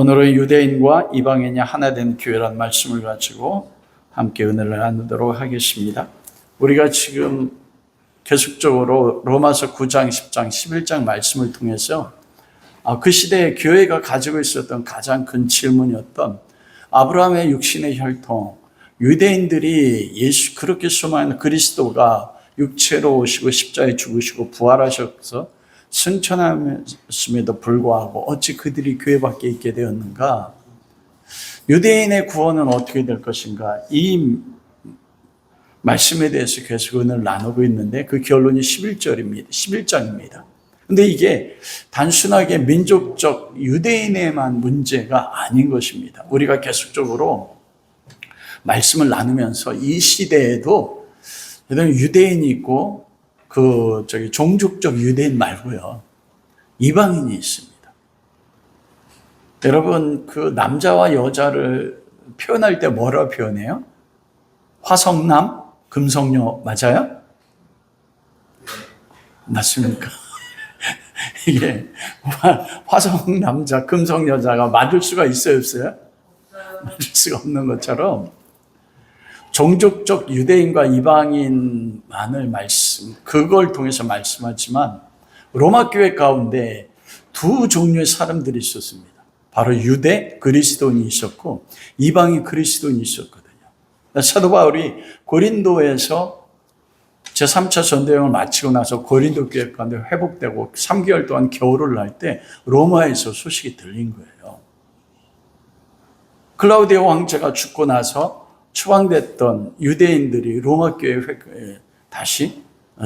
오늘은 유대인과 이방인이 하나 된 교회란 말씀을 가지고 함께 은혜를 나누도록 하겠습니다. 우리가 지금 계속적으로 로마서 9장, 10장, 11장 말씀을 통해서 그 시대에 교회가 가지고 있었던 가장 큰 질문이었던 아브라함의 육신의 혈통, 유대인들이 예수 그렇게 수많은 그리스도가 육체로 오시고 십자가에 죽으시고 부활하셔서 승천하였음에도 불구하고 어찌 그들이 교회 밖에 있게 되었는가? 유대인의 구원은 어떻게 될 것인가? 이 말씀에 대해서 계속 은혜를 나누고 있는데 그 결론이 11장입니다. 근데 이게 단순하게 민족적 유대인에만 문제가 아닌 것입니다. 우리가 계속적으로 말씀을 나누면서 이 시대에도 유대인이 있고 종족적 유대인 말고요, 이방인이 있습니다. 여러분, 그 남자와 여자를 표현할 때 뭐라고 표현해요? 화성남, 금성녀 맞아요? 맞습니까? 이게 화성남자, 금성여자가 맞을 수가 있어요, 없어요? 맞을 수가 없는 것처럼 종족적 유대인과 이방인만을 그걸 통해서 말씀하지만 로마 교회 가운데 두 종류의 사람들이 있었습니다. 바로 유대 그리스도인이 있었고 이방인 그리스도인이 있었거든요. 사도 바울이 고린도에서 제3차 전도여행을 마치고 나서 고린도 교회 가운데 회복되고 3개월 동안 겨울을 날 때 로마에서 소식이 들린 거예요. 클라우디오 황제가 죽고 나서 추방됐던 유대인들이 로마 교회에 다시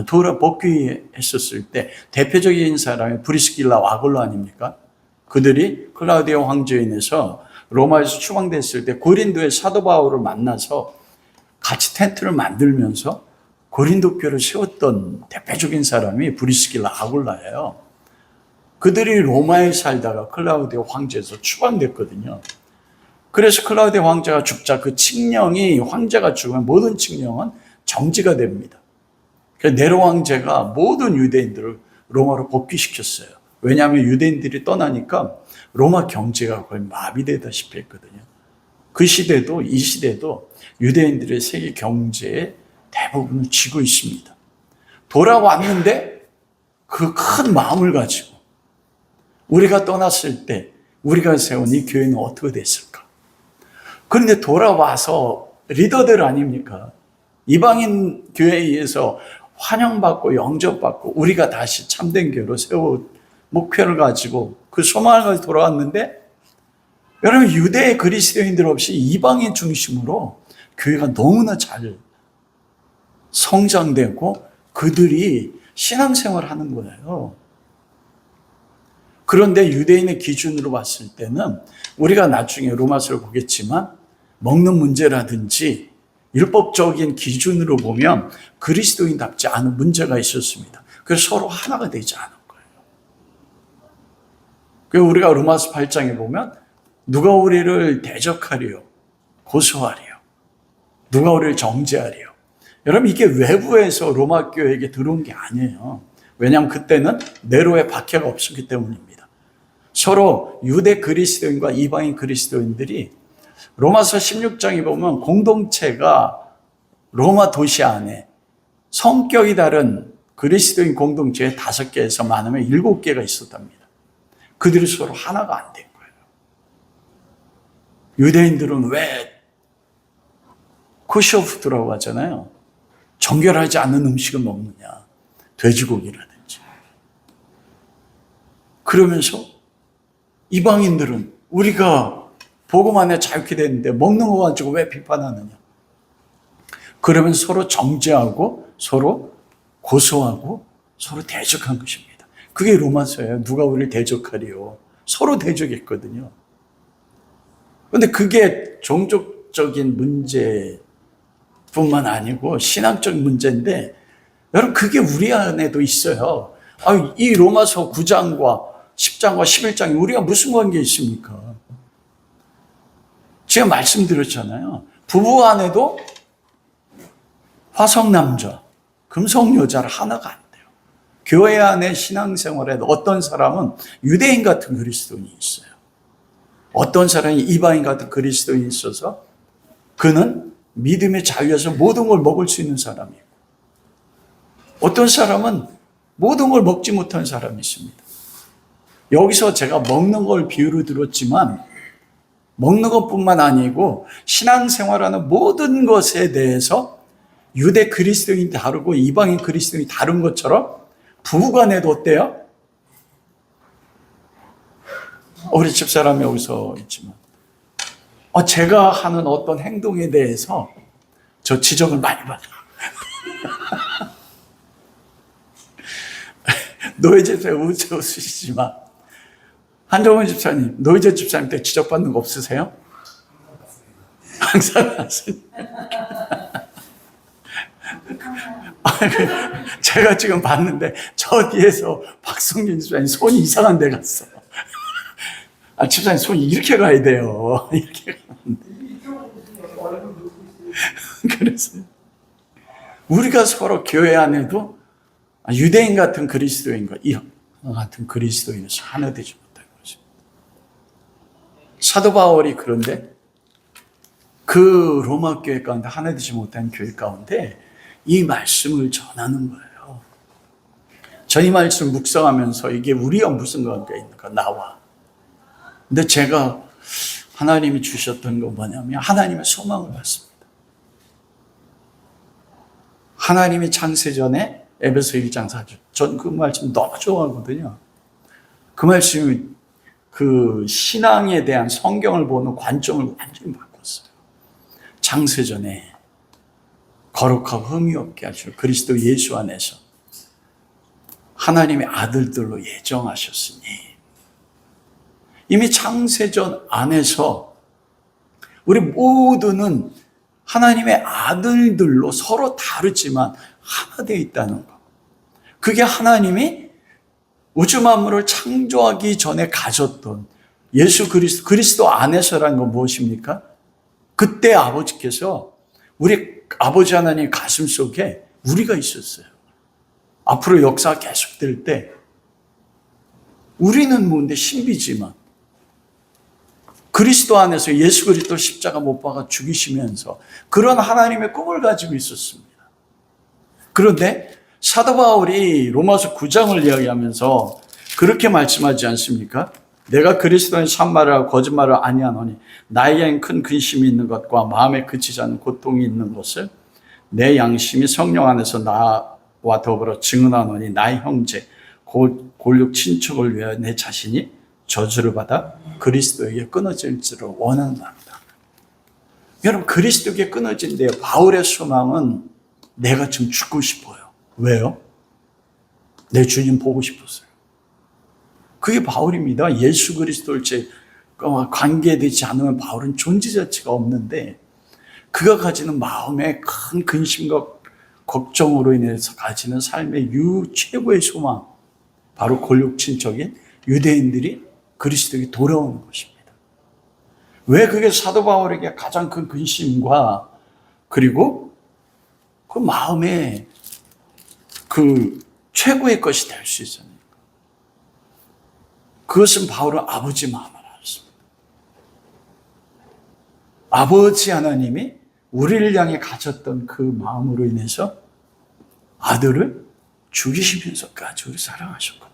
돌아 복귀했었을 때 대표적인 사람이 브리스길라 와글로 아닙니까? 그들이 클라우디오 황제에 인해서 로마에서 추방됐을 때 고린도의 사도 바울을 만나서 같이 텐트를 만들면서 고린도 교회를 세웠던 대표적인 사람이 브리스길라 아굴라예요. 그들이 로마에 살다가 클라우디오 황제에서 추방됐거든요. 그래서 클라우디오 황제가 죽자 그 칙령이, 황제가 죽으면 모든 칙령은 정지가 됩니다. 그래서 네로 황제가 모든 유대인들을 로마로 복귀시켰어요. 왜냐하면 유대인들이 떠나니까 로마 경제가 거의 마비되다시피 했거든요. 그 시대도 이 시대도 유대인들의 세계 경제의 대부분을 쥐고 있습니다. 돌아왔는데 그 큰 마음을 가지고 우리가 떠났을 때 우리가 세운 이 교회는 어떻게 됐을까? 그런데 돌아와서 리더들 아닙니까? 이방인 교회에 의해서 환영받고 영접받고 우리가 다시 참된 교회로 세운 목표를 가지고 그 소망을 가지고 돌아왔는데, 여러분, 유대 그리스도인들 없이 이방인 중심으로 교회가 너무나 잘 성장되고 그들이 신앙생활을 하는 거예요. 그런데 유대인의 기준으로 봤을 때는 우리가 나중에 로마서를 보겠지만 먹는 문제라든지 율법적인 기준으로 보면 그리스도인답지 않은 문제가 있었습니다. 그래서 서로 하나가 되지 않은 거예요. 그래서 우리가 로마서 8장에 보면 누가 우리를 대적하리요, 고소하리요, 누가 우리를 정죄하리요. 여러분, 이게 외부에서 로마 교회에게 들어온 게 아니에요. 왜냐하면 그때는 네로의 박해가 없었기 때문입니다. 서로 유대 그리스도인과 이방인 그리스도인들이 로마서 16장에 보면 공동체가 로마 도시 안에 성격이 다른 그리스도인 공동체에 5개에서 많으면 7개가 있었답니다. 그들이 서로 하나가 안 된 거예요. 유대인들은 왜 코셔푸드라고 하잖아요. 정결하지 않는 음식을 먹느냐, 돼지고기라든지. 그러면서 이방인들은 우리가 복음 안에 자유케 됐는데 먹는 거 가지고 왜 비판하느냐. 그러면 서로 정죄하고 서로 고소하고 서로 대적한 것입니다. 그게 로마서예요. 누가 우리를 대적하리요. 서로 대적했거든요. 그런데 그게 종족적인 문제뿐만 아니고 신앙적 문제인데, 여러분, 그게 우리 안에도 있어요. 이 로마서 9장과 10장과 11장이 우리가 무슨 관계 있습니까? 제가 말씀드렸잖아요. 부부 안에도 화성남자, 금성여자를 하나가 안 돼요. 교회 안에 신앙생활에 어떤 사람은 유대인 같은 그리스도인이 있어요. 어떤 사람이 이방인 같은 그리스도인이 있어서 그는 믿음의 자유에서 모든 걸 먹을 수 있는 사람이고, 어떤 사람은 모든 걸 먹지 못하는 사람이 있습니다. 여기서 제가 먹는 걸 비유로 들었지만 먹는 것뿐만 아니고 신앙생활하는 모든 것에 대해서 유대 그리스도인이 다르고 이방인 그리스도인이 다른 것처럼 부부간에도 어때요? 우리 집사람이 여기서 있지만 제가 하는 어떤 행동에 대해서 저 지적을 많이 받아요. 노예 집사님 웃으시지만 한정원 집사님, 노이제 집사님 때 지적받는 거 없으세요? 항상 하세요. 제가 지금 봤는데 저 뒤에서 박성균 집사님 손이 이상한 데 갔어. 집사님 손이 이렇게 가야 돼요. 이렇게 가는데. 그래서 우리가 서로 교회 안에도 유대인 같은 그리스도인과 이방 같은 그리스도인에서 하나 되지 못하는 것입니다. 사도 바울이 그런데 그 로마 교회 가운데 하나 되지 못한 교회 가운데 이 말씀을 전하는 거예요. 저 이 말씀 묵상하면서 이게 우리와 무슨 관계가 있는가, 나와. 근데 제가 하나님이 주셨던 건 뭐냐면 하나님의 소망을 받습니다. 하나님이 창세전에 에베소 1장 4절. 전 그 말씀 너무 좋아하거든요. 그 말씀이 그 신앙에 대한 성경을 보는 관점을 완전히 바꿨어요. 창세전에 거룩하고 흠이 없게 하시고 그리스도 예수 안에서 하나님의 아들들로 예정하셨으니, 이미 창세전 안에서 우리 모두는 하나님의 아들들로 서로 다르지만 하나 되어 있다는 것. 그게 하나님이 우주 만물을 창조하기 전에 가졌던 예수 그리스도 안에서라는 건 무엇입니까? 그때 아버지께서 우리 아버지 하나님 가슴 속에 우리가 있었어요. 앞으로 역사가 계속될 때 우리는 뭔데 신비지만 그리스도 안에서 예수 그리스도 십자가 못 박아 죽이시면서 그런 하나님의 꿈을 가지고 있었습니다. 그런데 사도 바울이 로마서 9장을 이야기하면서 그렇게 말씀하지 않습니까? 내가 그리스도의 참말을 하고 거짓말을 아니하노니 나에겐 큰 근심이 있는 것과 마음에 그치지 않는 고통이 있는 것을 내 양심이 성령 안에서 나와 더불어 증언하노니 나의 형제 골육 친척을 위하여 내 자신이 저주를 받아 그리스도에게 끊어질지를 원하노라. 여러분, 그리스도에게 끊어진대요. 바울의 소망은 내가 좀 죽고 싶어요. 왜요? 내 주님 보고 싶었어요. 그게 바울입니다. 예수 그리스도를 관계되지 않으면 바울은 존재 자체가 없는데, 그가 가지는 마음의 큰 근심과 걱정으로 인해서 가지는 삶의 최고의 소망, 바로 골육 친척인 유대인들이 그리스도에게 돌아오는 것입니다. 왜 그게 사도 바울에게 가장 큰 근심과 그리고 그 마음의 그 최고의 것이 될 수 있었습니까? 그것은 바울은 아버지 마음을 알았습니다. 아버지 하나님이 우리를 향해 가졌던 그 마음으로 인해서 아들을 죽이시면서까지 우리 사랑하셨거든요.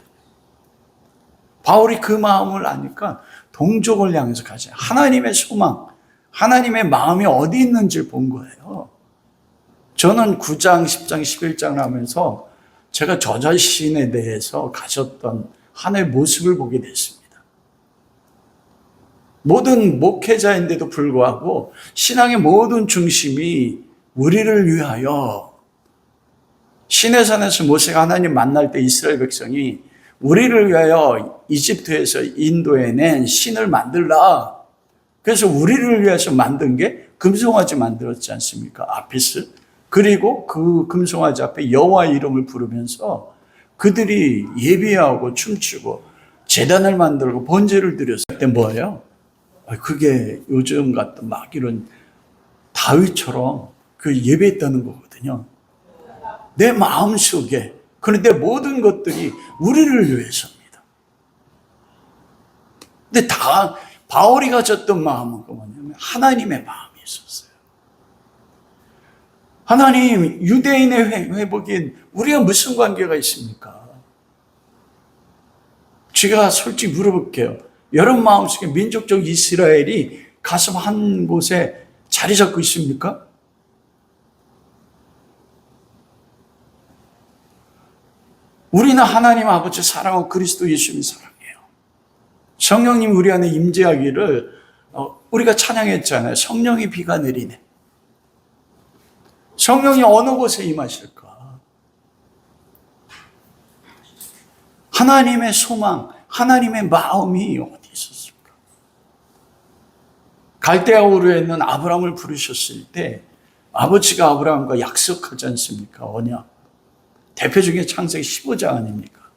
바울이 그 마음을 아니까 동족을 향해서 가지, 하나님의 소망, 하나님의 마음이 어디 있는지를 본 거예요. 저는 9장, 10장, 11장을 하면서 제가 저 자신에 대해서 가졌던 하나의 모습을 보게 됐습니다. 모든 목회자인데도 불구하고 신앙의 모든 중심이 우리를 위하여, 시내산에서 모세가 하나님 만날 때 이스라엘 백성이 우리를 위하여 이집트에서 인도에 낸 신을 만들라. 그래서 우리를 위해서 만든 게 금송아지 만들었지 않습니까? 아피스. 그리고 그 금송아지 앞에 여호와의 이름을 부르면서 그들이 예배하고 춤추고 제단을 만들고 번제를 드렸을 때 뭐예요? 그게 요즘 같은 막 이런 다윗처럼 그 예배했다는 거거든요. 내 마음속에. 그런데 모든 것들이 우리를 위해서입니다. 근데 다 바울이 가졌던 마음은 뭐냐면 하나님의 마음이 있었어요. 하나님, 유대인의 회복인 우리가 무슨 관계가 있습니까? 제가 솔직히 물어볼게요. 여러분 마음속에 민족적 이스라엘이 가슴 한 곳에 자리 잡고 있습니까? 우리는 하나님 아버지 사랑하고 그리스도 예수님 사랑해요. 성령님 우리 안에 임재하기를 우리가 찬양했잖아요. 성령의 비가 내리네. 성령이 어느 곳에 임하실까? 하나님의 소망, 하나님의 마음이 어디 있었을까? 갈대아 우르에 있는 아브라함을 부르셨을 때 아버지가 아브라함과 약속하지 않습니까? 언약. 대표적인 창세기 15장 아닙니까?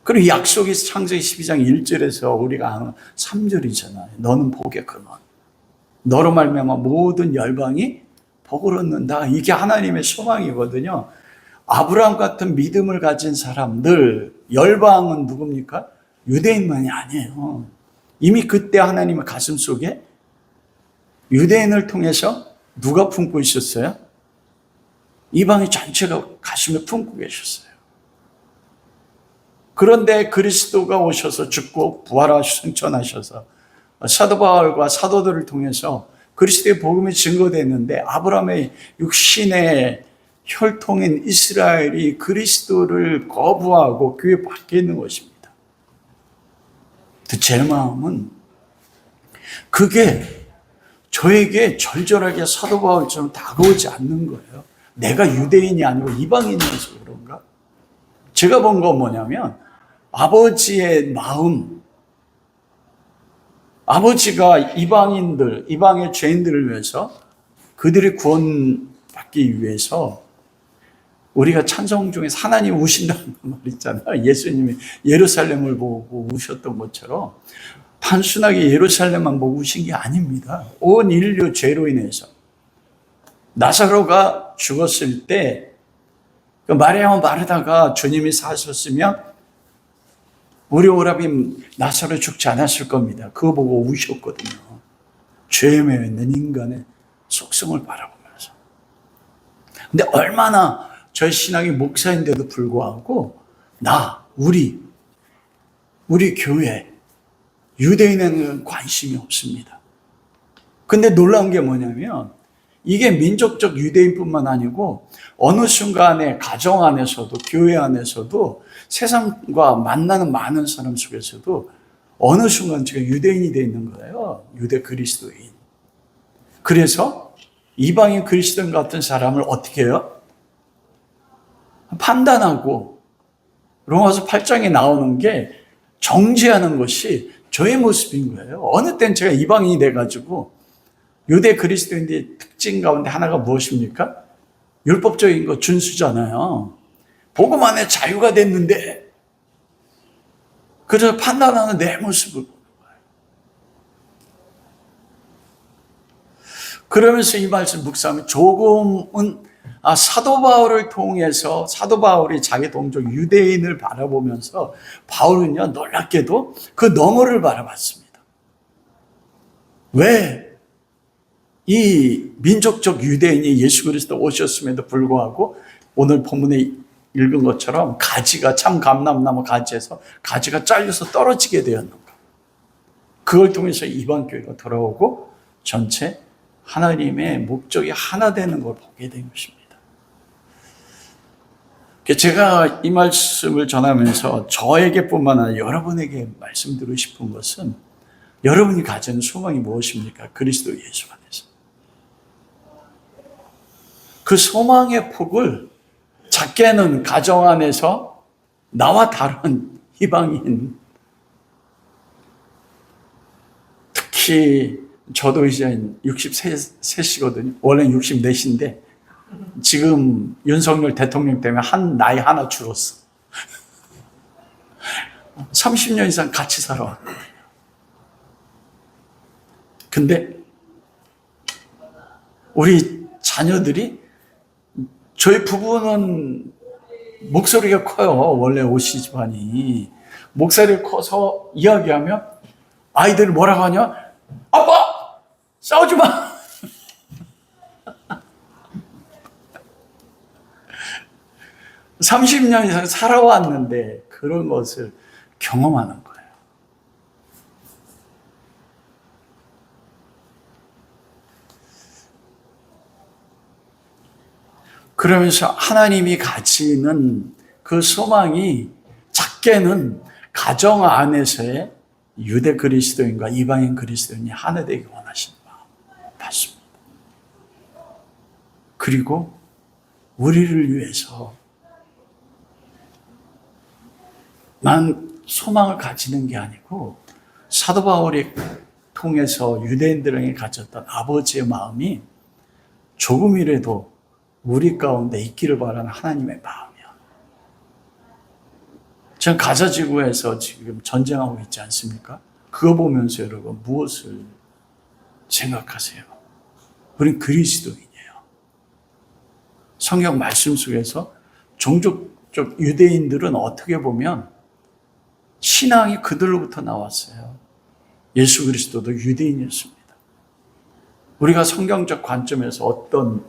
그리고 약속이 창세기 12장 1절에서 우리가 아는 3절이잖아요. 너는 복의 근원. 너로 말미암아 모든 열방이 복을 얻는다. 이게 하나님의 소망이거든요. 아브라함 같은 믿음을 가진 사람들, 열방은 누굽니까? 유대인만이 아니에요. 이미 그때 하나님의 가슴 속에 유대인을 통해서 누가 품고 있었어요? 이방인 전체가 가슴에 품고 계셨어요. 그런데 그리스도가 오셔서 죽고 부활하셔서 승천하셔서 사도 바울과 사도들을 통해서 그리스도의 복음이 증거됐는데 아브라함의 육신의 혈통인 이스라엘이 그리스도를 거부하고 교회 밖에 있는 것입니다. 제 마음은 그게 저에게 절절하게 사도 바울처럼 다가오지 않는 거예요. 내가 유대인이 아니고 이방인이어서 그런가? 제가 본 건 뭐냐면 아버지의 마음, 아버지가 이방인들, 이방의 죄인들을 위해서 그들이 구원받기 위해서 우리가 찬송 중에서 하나님 우신다는 말 있잖아요. 예수님이 예루살렘을 보고 우셨던 것처럼 단순하게 예루살렘만 보고 우신 게 아닙니다. 온 인류 죄로 인해서 나사로가 죽었을 때 마리아와 마르다가 주님이 사셨으면 우리 오라비 나사로 죽지 않았을 겁니다. 그거 보고 우셨거든요. 죄에 매여 있는 인간의 속성을 바라보면서. 근데 얼마나 저희 신앙이 목사인데도 불구하고 우리 교회 유대인에는 관심이 없습니다. 근데 놀라운 게 뭐냐면 이게 민족적 유대인뿐만 아니고 어느 순간에 가정 안에서도 교회 안에서도 세상과 만나는 많은 사람 속에서도 어느 순간 제가 유대인이 되어 있는 거예요. 유대 그리스도인. 그래서 이방인 그리스도인 같은 사람을 어떻게 해요? 판단하고 로마서 8장에 나오는 게 정죄하는 것이 저의 모습인 거예요. 어느 땐 제가 이방인이 돼가지고 유대 그리스도인의 특징 가운데 하나가 무엇입니까? 율법적인 거 준수잖아요. 복음 안에 자유가 됐는데 그래서 판단하는 내 모습을 보는 거예요. 그러면서 이 말씀 묵상하면 조금은 사도 바울을 통해서 사도 바울이 자기 동족 유대인을 바라보면서 바울은요 놀랍게도 그 너머를 바라봤습니다. 왜? 이 민족적 유대인이 예수 그리스도 오셨음에도 불구하고 오늘 본문에 읽은 것처럼 가지가 참 감람나무 가지에서 가지가 잘려서 떨어지게 되었는가. 그걸 통해서 이방 교회가 돌아오고 전체 하나님의 목적이 하나 되는 걸 보게 된 것입니다. 제가 이 말씀을 전하면서 저에게뿐만 아니라 여러분에게 말씀드리고 싶은 것은 여러분이 가진 소망이 무엇입니까? 그리스도 예수 안에서. 그 소망의 폭을 작게는 가정 안에서 나와 다른 이방인, 특히 저도 이제 63이거든요. 원래 64인데 지금 윤석열 대통령 때문에 나이 하나 줄었어. 30년 이상 같이 살아왔거든요. 근데 우리 자녀들이 저희 부부는 목소리가 커요. 원래 오씨 집안이. 목소리가 커서 이야기하면 아이들이 뭐라고 하냐? 아빠! 싸우지 마! 30년 이상 살아왔는데 그런 것을 경험하는 거예요. 그러면서 하나님이 가지는 그 소망이 작게는 가정 안에서의 유대 그리스도인과 이방인 그리스도인이 하나 되기 원하시는 마음 받습니다. 그리고 우리를 위해서 난 소망을 가지는 게 아니고 사도 바울이 통해서 유대인들에게 가졌던 아버지의 마음이 조금이라도 우리 가운데 있기를 바라는 하나님의 마음이야. 전 가자 지구에서 지금 전쟁하고 있지 않습니까? 그거 보면서 여러분 무엇을 생각하세요? 우린 그리스도인이에요. 성경 말씀 속에서 종족적 유대인들은 어떻게 보면 신앙이 그들로부터 나왔어요. 예수 그리스도도 유대인이었습니다. 우리가 성경적 관점에서 어떤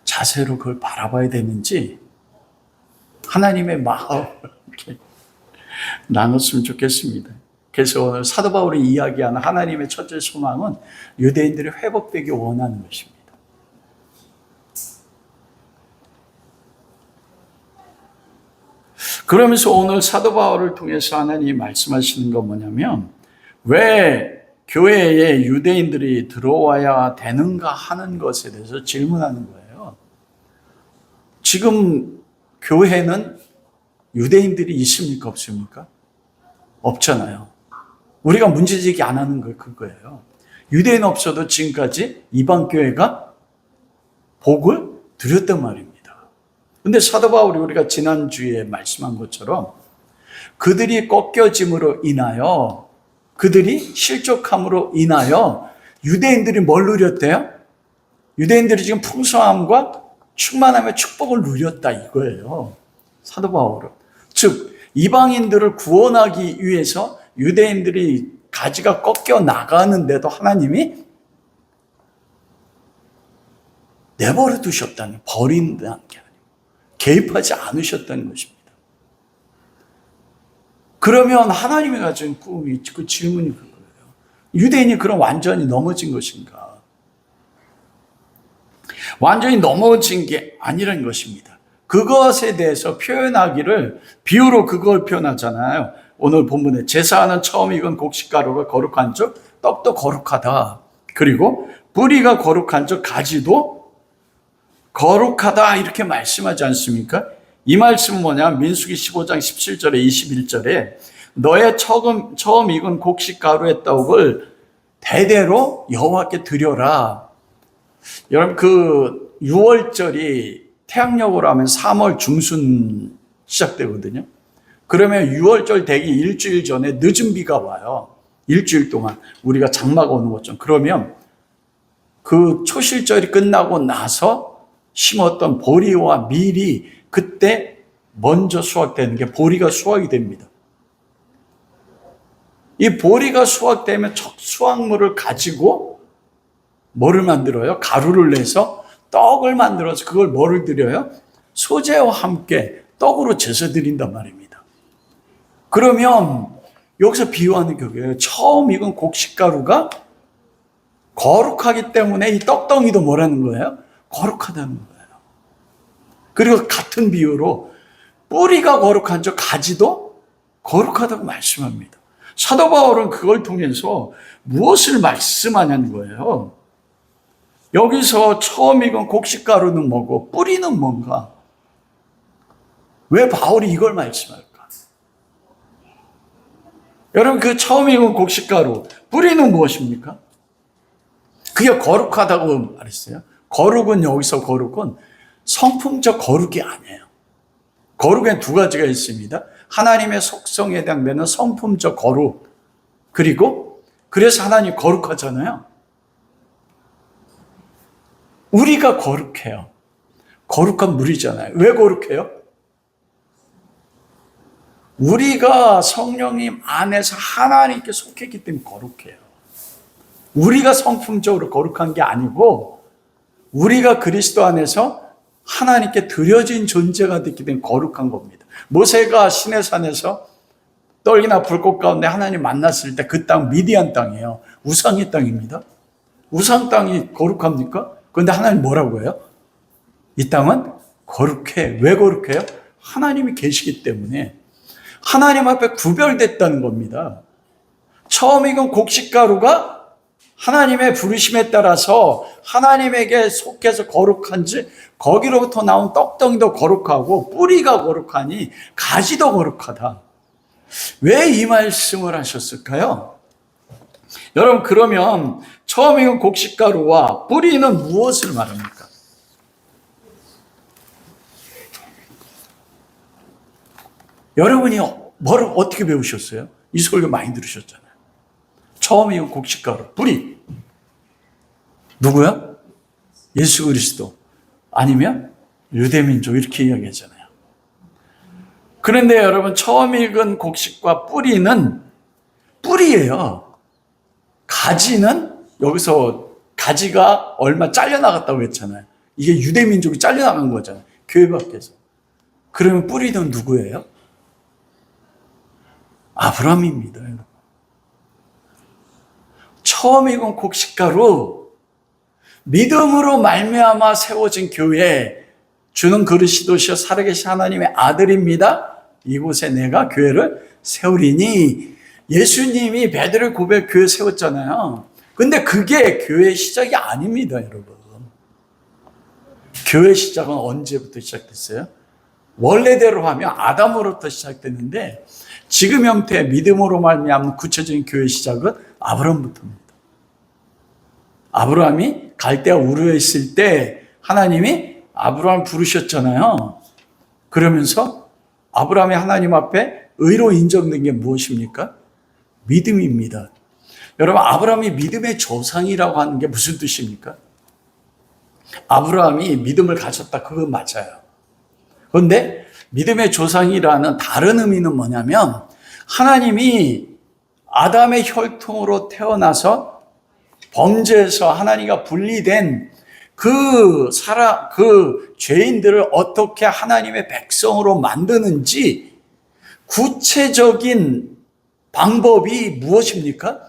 자세로 그걸 바라봐야 되는지 하나님의 마음을 이렇게 나눴으면 좋겠습니다. 그래서 오늘 사도 바울이 이야기하는 하나님의 첫째 소망은 유대인들이 회복되기 원하는 것입니다. 그러면서 오늘 사도 바울을 통해서 하나님이 말씀하시는 건 뭐냐면 왜 교회에 유대인들이 들어와야 되는가 하는 것에 대해서 질문하는 거예요. 지금 교회는 유대인들이 있습니까? 없습니까? 없잖아요. 우리가 문제제기 안 하는 거 그거예요. 유대인 없어도 지금까지 이방 교회가 복을 드렸단 말입니다. 근데 사도 바울이 우리가 지난주에 말씀한 것처럼 그들이 꺾여짐으로 인하여 그들이 실족함으로 인하여 유대인들이 뭘 누렸대요? 유대인들이 지금 풍성함과 충만함의 축복을 누렸다 이거예요. 사도 바울은. 즉 이방인들을 구원하기 위해서 유대인들이 가지가 꺾여 나가는데도 하나님이 내버려 두셨다는, 버린다는 게 아니고 개입하지 않으셨다는 것입니다. 그러면 하나님이 가진 꿈이 그 질문이 그거예요. 유대인이 그럼 완전히 넘어진 것인가? 완전히 넘어진 게 아니라는 것입니다. 그것에 대해서 표현하기를 비유로 그걸 표현하잖아요. 오늘 본문에 제사하는 처음 익은 곡식가루가 거룩한 즉 떡도 거룩하다. 그리고 뿌리가 거룩한 즉 가지도 거룩하다 이렇게 말씀하지 않습니까? 이 말씀은 뭐냐? 민수기 15장 17절에 21절에 너의 처음 익은 곡식가루의 떡을 대대로 여호와께 드려라. 여러분 그 6월절이 태양력으로 하면 3월 중순 시작되거든요. 그러면 6월절 되기 일주일 전에 늦은 비가 와요. 일주일 동안 우리가 장마가 오는 것처럼. 그러면 그 초실절이 끝나고 나서 심었던 보리와 밀이 그때 먼저 수확되는 게 보리가 수확이 됩니다. 이 보리가 수확되면 첫 수확물을 가지고 뭐를 만들어요? 가루를 내서 떡을 만들어서 그걸 뭐를 드려요? 소재와 함께 떡으로 제사 드린단 말입니다. 그러면 여기서 비유하는 격이에요. 처음 익은 곡식가루가 거룩하기 때문에 이 떡덩이도 뭐라는 거예요? 거룩하다는 거예요. 그리고 같은 비유로 뿌리가 거룩한 즉 가지도 거룩하다고 말씀합니다. 사도 바울은 그걸 통해서 무엇을 말씀하냐는 거예요. 여기서 처음 익은 곡식가루는 뭐고 뿌리는 뭔가? 왜 바울이 이걸 말씀할까? 여러분 그 처음 익은 곡식가루 뿌리는 무엇입니까? 그게 거룩하다고 말했어요. 거룩은 여기서 거룩은 성품적 거룩이 아니에요. 거룩엔 두 가지가 있습니다. 하나님의 속성에 해당되는 성품적 거룩 그리고 그래서 하나님이 거룩하잖아요. 우리가 거룩해요. 거룩한 물이잖아요. 왜 거룩해요? 우리가 성령님 안에서 하나님께 속했기 때문에 거룩해요. 우리가 성품적으로 거룩한 게 아니고 우리가 그리스도 안에서 하나님께 드려진 존재가 됐기 때문에 거룩한 겁니다. 모세가 시내산에서 떨기나 불꽃 가운데 하나님 만났을 때 그 땅 미디안 땅이에요. 우상의 땅입니다. 우상 땅이 거룩합니까? 그런데 하나님 뭐라고 해요? 이 땅은 거룩해. 왜 거룩해요? 하나님이 계시기 때문에 하나님 앞에 구별됐다는 겁니다. 처음 익은 곡식가루가 하나님의 부르심에 따라서 하나님에게 속해서 거룩한지 거기로부터 나온 떡덩이도 거룩하고 뿌리가 거룩하니 가지도 거룩하다. 왜 이 말씀을 하셨을까요? 여러분, 그러면 처음 익은 곡식가루와 뿌리는 무엇을 말합니까? 여러분이 뭐를 어떻게 배우셨어요? 이 설교 많이 들으셨잖아요. 처음 익은 곡식가루, 뿌리. 누구야? 예수 그리스도. 아니면 유대민족, 이렇게 이야기하잖아요. 그런데 여러분, 처음 익은 곡식과 뿌리는 뿌리예요. 가지는, 여기서 가지가 얼마 잘려나갔다고 했잖아요. 이게 유대민족이 잘려나간 거잖아요. 교회 밖에서. 그러면 뿌리는 누구예요? 아브라함입니다, 여러분. 처음 익은 곡식가루, 믿음으로 말미암아 세워진 교회, 주는 그리스도시여 살아계신 하나님의 아들입니다. 이곳에 내가 교회를 세우리니. 예수님이 베드로의 고백 교회 세웠잖아요. 근데 그게 교회의 시작이 아닙니다, 여러분. 교회 시작은 언제부터 시작됐어요? 원래대로 하면 아담으로부터 시작됐는데 지금 형태의 믿음으로 말미암는 구체적인 교회 시작은 아브라함부터입니다. 아브라함이 갈대아 우르에 있을 때 하나님이 아브라함을 부르셨잖아요. 그러면서 아브라함이 하나님 앞에 의로 인정된 게 무엇입니까? 믿음입니다. 여러분, 아브라함이 믿음의 조상이라고 하는 게 무슨 뜻입니까? 아브라함이 믿음을 가졌다, 그건 맞아요. 그런데 믿음의 조상이라는 다른 의미는 뭐냐면 하나님이 아담의 혈통으로 태어나서 범죄에서 하나님과 분리된 그 죄인들을 어떻게 하나님의 백성으로 만드는지 구체적인 방법이 무엇입니까?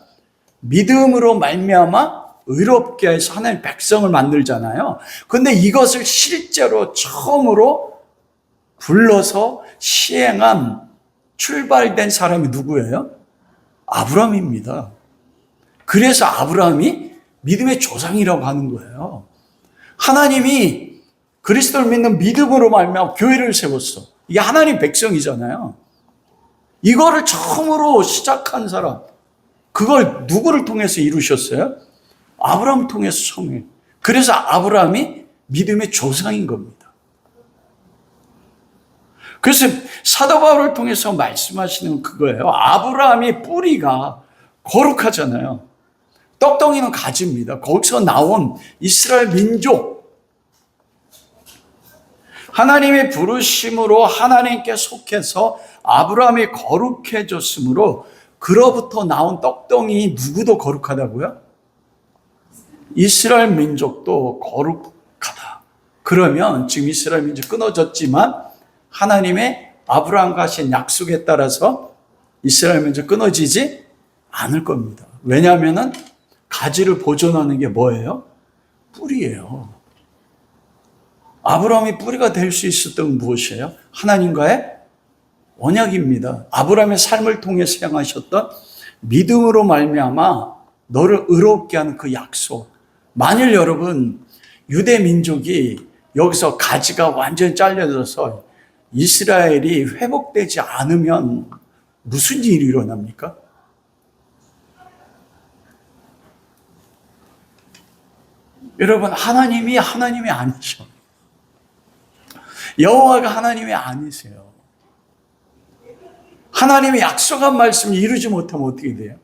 믿음으로 말미암아 의롭게 해서 하나님의 백성을 만들잖아요. 그런데 이것을 실제로 처음으로 불러서 시행한 출발된 사람이 누구예요? 아브라함입니다. 그래서 아브라함이 믿음의 조상이라고 하는 거예요. 하나님이 그리스도를 믿는 믿음으로 말미암아 교회를 세웠어. 이게 하나님 백성이잖아요. 이거를 처음으로 시작한 사람, 그걸 누구를 통해서 이루셨어요? 아브라함을 통해서 처음에. 그래서 아브라함이 믿음의 조상인 겁니다. 그래서 사도 바울을 통해서 말씀하시는 그거예요. 아브라함의 뿌리가 거룩하잖아요. 떡덩이는 가지입니다. 거기서 나온 이스라엘 민족, 하나님의 부르심으로 하나님께 속해서 아브라함이 거룩해졌으므로 그로부터 나온 떡덩이 누구도 거룩하다고요? 이스라엘 민족도 거룩하다. 그러면 지금 이스라엘 민족 끊어졌지만 하나님의 아브라함과 하신 약속에 따라서 이스라엘 민족 끊어지지 않을 겁니다. 왜냐하면 가지를 보존하는 게 뭐예요? 뿌리예요. 아브라함이 뿌리가 될 수 있었던 건 무엇이에요? 하나님과의 언약입니다. 아브라함의 삶을 통해서 행하셨던 믿음으로 말미암아 너를 의롭게 하는 그 약속. 만일 여러분 유대 민족이 여기서 가지가 완전히 잘려져서 이스라엘이 회복되지 않으면 무슨 일이 일어납니까? 여러분, 하나님이 아니죠. 여호와가 하나님이 아니세요. 하나님이 약속한 말씀을 이루지 못하면 어떻게 돼요?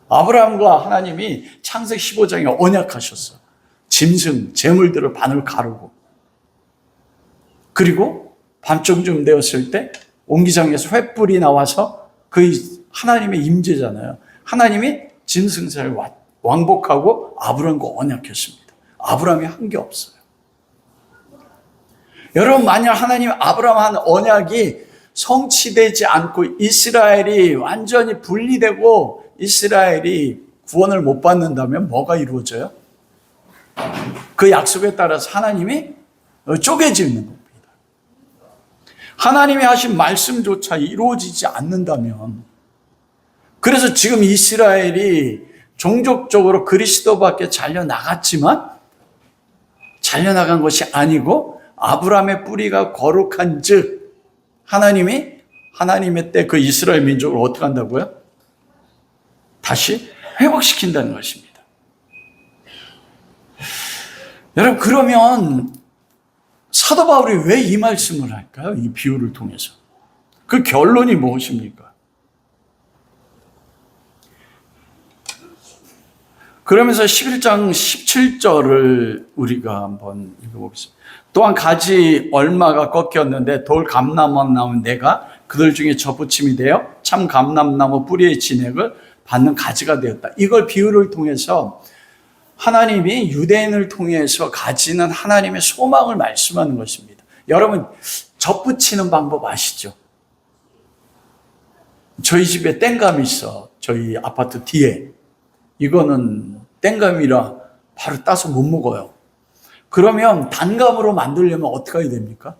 아브라함과 하나님이 창세기 15장에 언약하셨어. 짐승, 재물들을 반을 가르고. 그리고 밤중쯤 되었을 때 옹기장에서 횃불이 나와서 그 하나님의 임재잖아요. 하나님이 짐승사를 왕복하고 아브라함과 언약했습니다. 아브라함이 한 게 없어요. 여러분, 만약 하나님 아브라함 한 언약이 성취되지 않고 이스라엘이 완전히 분리되고 이스라엘이 구원을 못 받는다면 뭐가 이루어져요? 그 약속에 따라서 하나님이 쪼개지는 겁니다. 하나님이 하신 말씀조차 이루어지지 않는다면, 그래서 지금 이스라엘이 종족적으로 그리스도 밖에 잘려나갔지만 잘려나간 것이 아니고 아브라함의 뿌리가 거룩한 즉 하나님이 하나님의 때 그 이스라엘 민족을 어떻게 한다고요? 다시 회복시킨다는 것입니다. 여러분, 그러면 사도 바울이 왜 이 말씀을 할까요? 이 비유를 통해서. 그 결론이 무엇입니까? 그러면서 11장 17절을 우리가 한번 읽어보겠습니다. 또한 가지 얼마가 꺾였는데 돌 감람나무 나온 내가 그들 중에 접붙임이 되어 참 감람나무 뿌리의 진액을 받는 가지가 되었다. 이걸 비유를 통해서 하나님이 유대인을 통해서 가지는 하나님의 소망을 말씀하는 것입니다. 여러분, 접붙이는 방법 아시죠? 저희 집에 땡감이 있어. 저희 아파트 뒤에. 이거는 땡감이라 바로 따서 못 먹어요. 그러면 단감으로 만들려면 어떻게 해야 됩니까?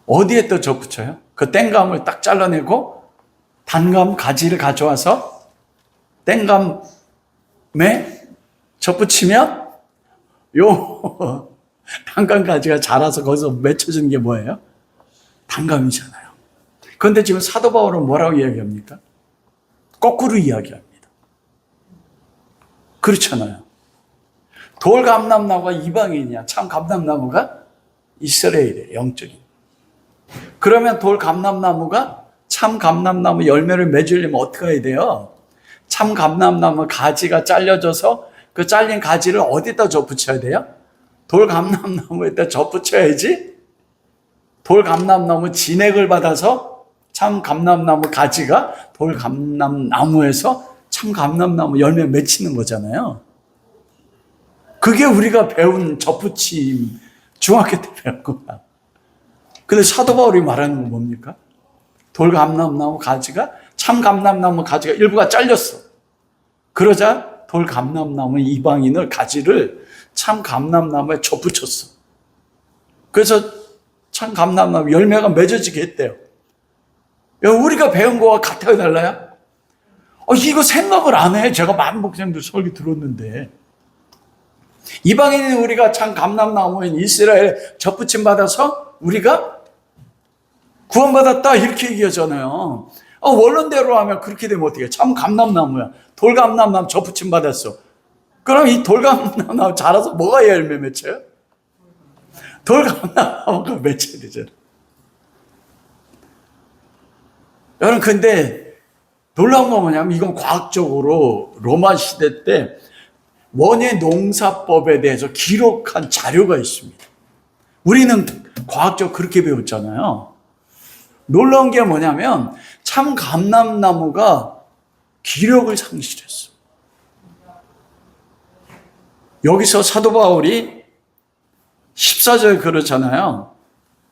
어디에 또 접붙여요? 그 땡감을 딱 잘라내고 단감 가지를 가져와서 땡감에 접붙이면 요 단감 가지가 자라서 거기서 맺혀지는 게 뭐예요? 단감이잖아요. 그런데 지금 사도 바울은 뭐라고 이야기합니까? 거꾸로 이야기합니다. 그렇잖아요. 돌 감람나무가 이방인이야. 참 감람나무가 이스라엘이에요. 영적인. 그러면 돌 감람나무가 참 감람나무 열매를 맺으려면 어떻게 해야 돼요? 참 감람나무 가지가 잘려져서 그 잘린 가지를 어디다 접붙여야 돼요? 돌 감람나무에다 접붙여야지. 돌 감람나무 진액을 받아서 참 감람나무 가지가 돌 감람나무에서 참 감람나무 열매 맺히는 거잖아요. 그게 우리가 배운 접붙임, 중학교 때 배운 거야. 근데 사도 바울이 말하는 건 뭡니까? 돌 감람나무 가지가 참 감람나무 가지가 일부가 잘렸어. 그러자 돌 감람나무 이방인을 가지를 참 감람나무에 접붙였어. 그래서 참 감람나무 열매가 맺어지게 했대요. 우리가 배운 거와 같아요, 달라요? 이거 생각을 안 해. 제가 많은 목사님들 설교 들었는데. 이방인인 우리가 참 감람나무인 이스라엘에 접붙임 받아서 우리가 구원받았다 이렇게 얘기하잖아요. 원론대로 하면 그렇게 되면 어떻게 해? 참 감람나무야. 돌감람나무 접붙임 받았어. 그럼 이 돌감람나무 자라서 뭐가 열매 맺혀요? 돌감람나무가 맺혀야 되잖아. 여러분, 근데 놀라운 건 뭐냐면 이건 과학적으로 로마 시대 때 원예 농사법에 대해서 기록한 자료가 있습니다. 우리는 과학적으로 그렇게 배웠잖아요. 놀라운 게 뭐냐면 참 감람나무가 기력을 상실했어. 여기서 사도 바울이 14절 그러잖아요.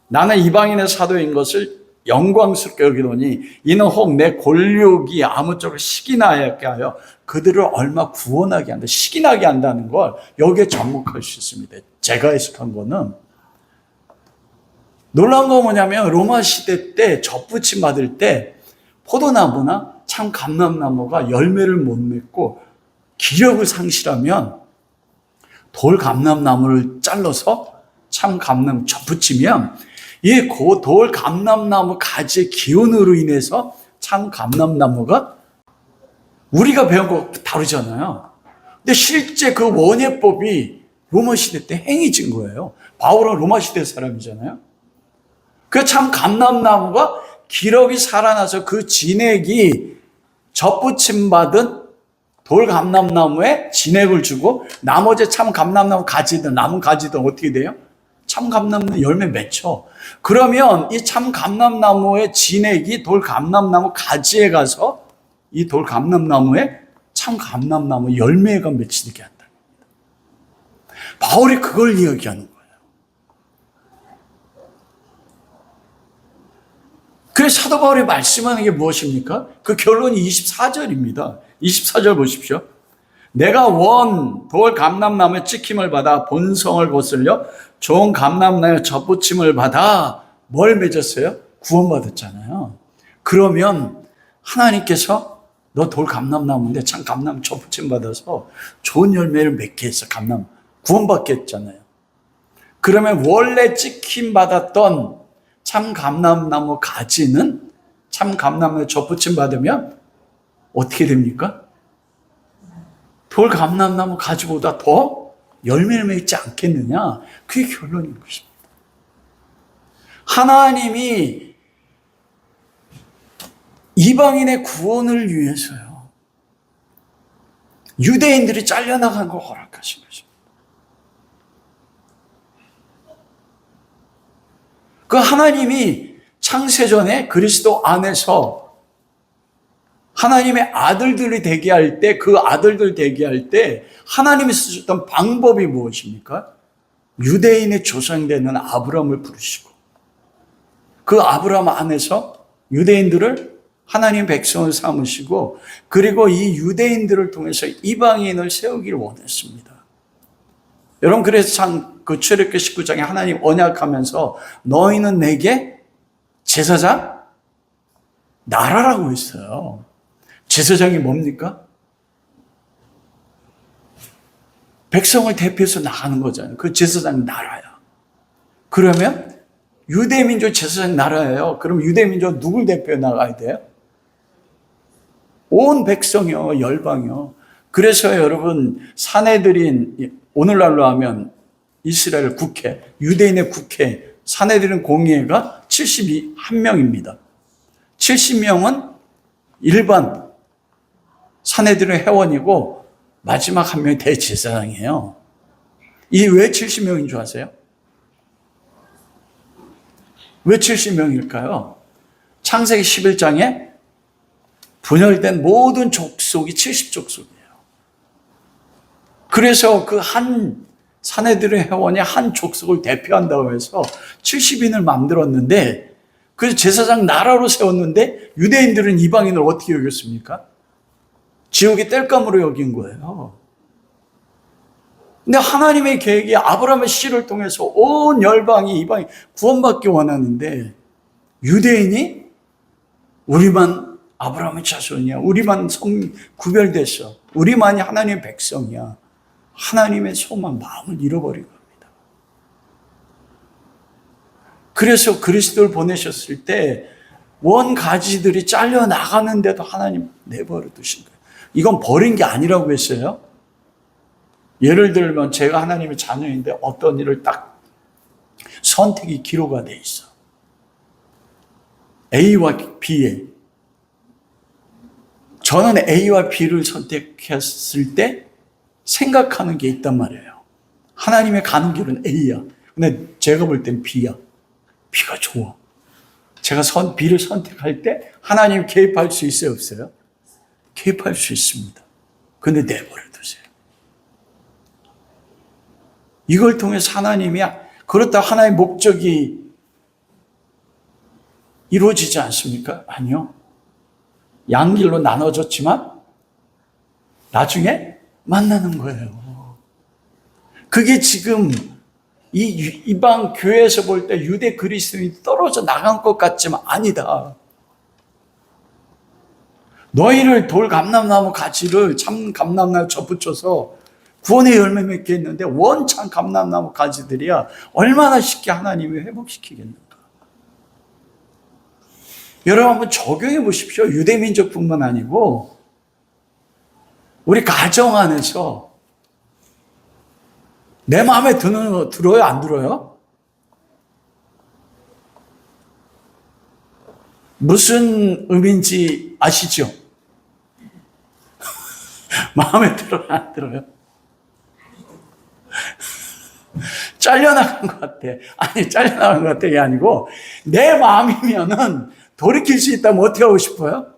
나는 이방인의 사도인 것을 영광스럽게 여기더니 이는 혹 내 골육이 아무쪼록 식이 나게 하여 그들을 얼마 구원하게 한다. 식이 나게 한다는 걸 여기에 접목할 수 있습니다. 제가 해석한 거는 놀라운 거 뭐냐면 로마 시대 때 접붙임 받을 때 포도나무나 참 감람나무가 열매를 못 맺고 기력을 상실하면 돌 감람나무를 잘라서 참 감람 접붙이면 이 돌 감람나무 가지의 기운으로 인해서 참 감람나무가 우리가 배운 거 다르잖아요. 근데 실제 그 원예법이 로마 시대 때 행해진 거예요. 바울은 로마 시대 사람이잖아요. 그 참 감람나무가 기력이 살아나서 그 진액이 접붙임 받은 돌 감람나무에 진액을 주고 나머지 참 감람나무 가지든 남은 가지든 어떻게 돼요? 참감람나무 열매 맺혀. 그러면 이 참감람나무의 진액이 돌감람나무 가지에 가서 이 돌감람나무에 참감람나무 열매가 맺히게 한다. 바울이 그걸 이야기하는 거예요. 그래서 사도 바울이 말씀하는 게 무엇입니까? 그 결론이 24절입니다. 24절 보십시오. 내가 원 돌 감람나무의 찍힘을 받아 본성을 거슬려 좋은 감람나무의 접붙임을 받아 뭘 맺었어요? 구원받았잖아요. 그러면 하나님께서 너 돌 감람나무인데 참 감람 접붙임 받아서 좋은 열매를 맺게 해서 감람 구원받게 했잖아요. 그러면 원래 찍힘 받았던 참 감람나무 가지는 참 감람나무에 접붙임 받으면 어떻게 됩니까? 돌 감람나무 가지보다 더 열매를 맺지 않겠느냐? 그게 결론인 것입니다. 하나님이 이방인의 구원을 위해서요, 유대인들이 잘려나간 걸 허락하신 것입니다. 그 하나님이 창세전에 그리스도 안에서 하나님의 아들들이 되게 할 때, 그 아들들 되게 할 때 하나님이 쓰셨던 방법이 무엇입니까? 유대인의 조상되는 아브라함을 부르시고 그 아브라함 안에서 유대인들을 하나님 백성을 삼으시고, 그리고 이 유대인들을 통해서 이방인을 세우기를 원했습니다. 여러분, 그래서 참 그 출애굽기 19장에 하나님 언약하면서 너희는 내게 제사장 나라라고 했어요. 제사장이 뭡니까? 백성을 대표해서 나가는 거잖아요. 그 제사장 나라야. 그러면 유대민족 제사장 나라예요. 그럼 유대민족 누굴 대표해 나가야 돼요? 온 백성이요, 열방이요. 그래서 여러분, 사내들인 오늘날로 하면 이스라엘 국회, 유대인의 국회, 사내들인 공의회가 71명입니다. 70명은 일반 사내들의 회원이고 마지막 한 명이 대제사장이에요. 이 왜 70명인 줄 아세요? 왜 70명일까요? 창세기 11장에 분열된 모든 족속이 70족속이에요. 그래서 그 한 사내들의 회원이 한 족속을 대표한다고 해서 70인을 만들었는데, 그래서 제사장 나라로 세웠는데 유대인들은 이방인을 어떻게 여겼습니까? 지옥의 땔감으로 여긴 거예요. 근데 하나님의 계획이 아브라함의 씨를 통해서 온 열방이, 이방이 구원받기 원하는데, 유대인이 우리만 아브라함의 자손이야, 우리만 구별됐어, 우리만이 하나님의 백성이야, 하나님의 소망, 마음을 잃어버린 겁니다. 그래서 그리스도를 보내셨을 때 원 가지들이 잘려 나가는데도 하나님 내버려 두신 거예요. 이건 버린 게 아니라고 했어요. 예를 들면 제가 하나님의 자녀인데 어떤 일을 딱 선택이 기로가 돼 있어. A와 B에. 저는 A와 B를 선택했을 때 생각하는 게 있단 말이에요. 하나님의 가는 길은 A야. 근데 제가 볼 땐 B야. B가 좋아. 제가 B를 선택할 때 하나님 개입할 수 있어요, 없어요? 개입할 수 있습니다. 근데 내버려 두세요. 이걸 통해서 하나님이, 그렇다 하나의 목적이 이루어지지 않습니까? 아니요. 양길로 나눠졌지만 나중에 만나는 거예요. 그게 지금 이 이방 교회에서 볼 때 유대 그리스도인이 떨어져 나간 것 같지만 아니다. 너희를 돌 감람나무 가지를 참 감람나무 접붙여서 구원의 열매 맺게 했는데 원참 감람나무 가지들이야 얼마나 쉽게 하나님이 회복시키겠는가. 여러분 한번 적용해 보십시오. 유대민족뿐만 아니고 우리 가정 안에서 내 마음에 들어요? 안 들어요? 무슨 의미인지 아시죠? 마음에 들어요? 안 들어요? 잘려나간 것 같아. 아니, 잘려나간 것 같아. 게 아니고, 내 마음이면은 돌이킬 수 있다면 어떻게 하고 싶어요?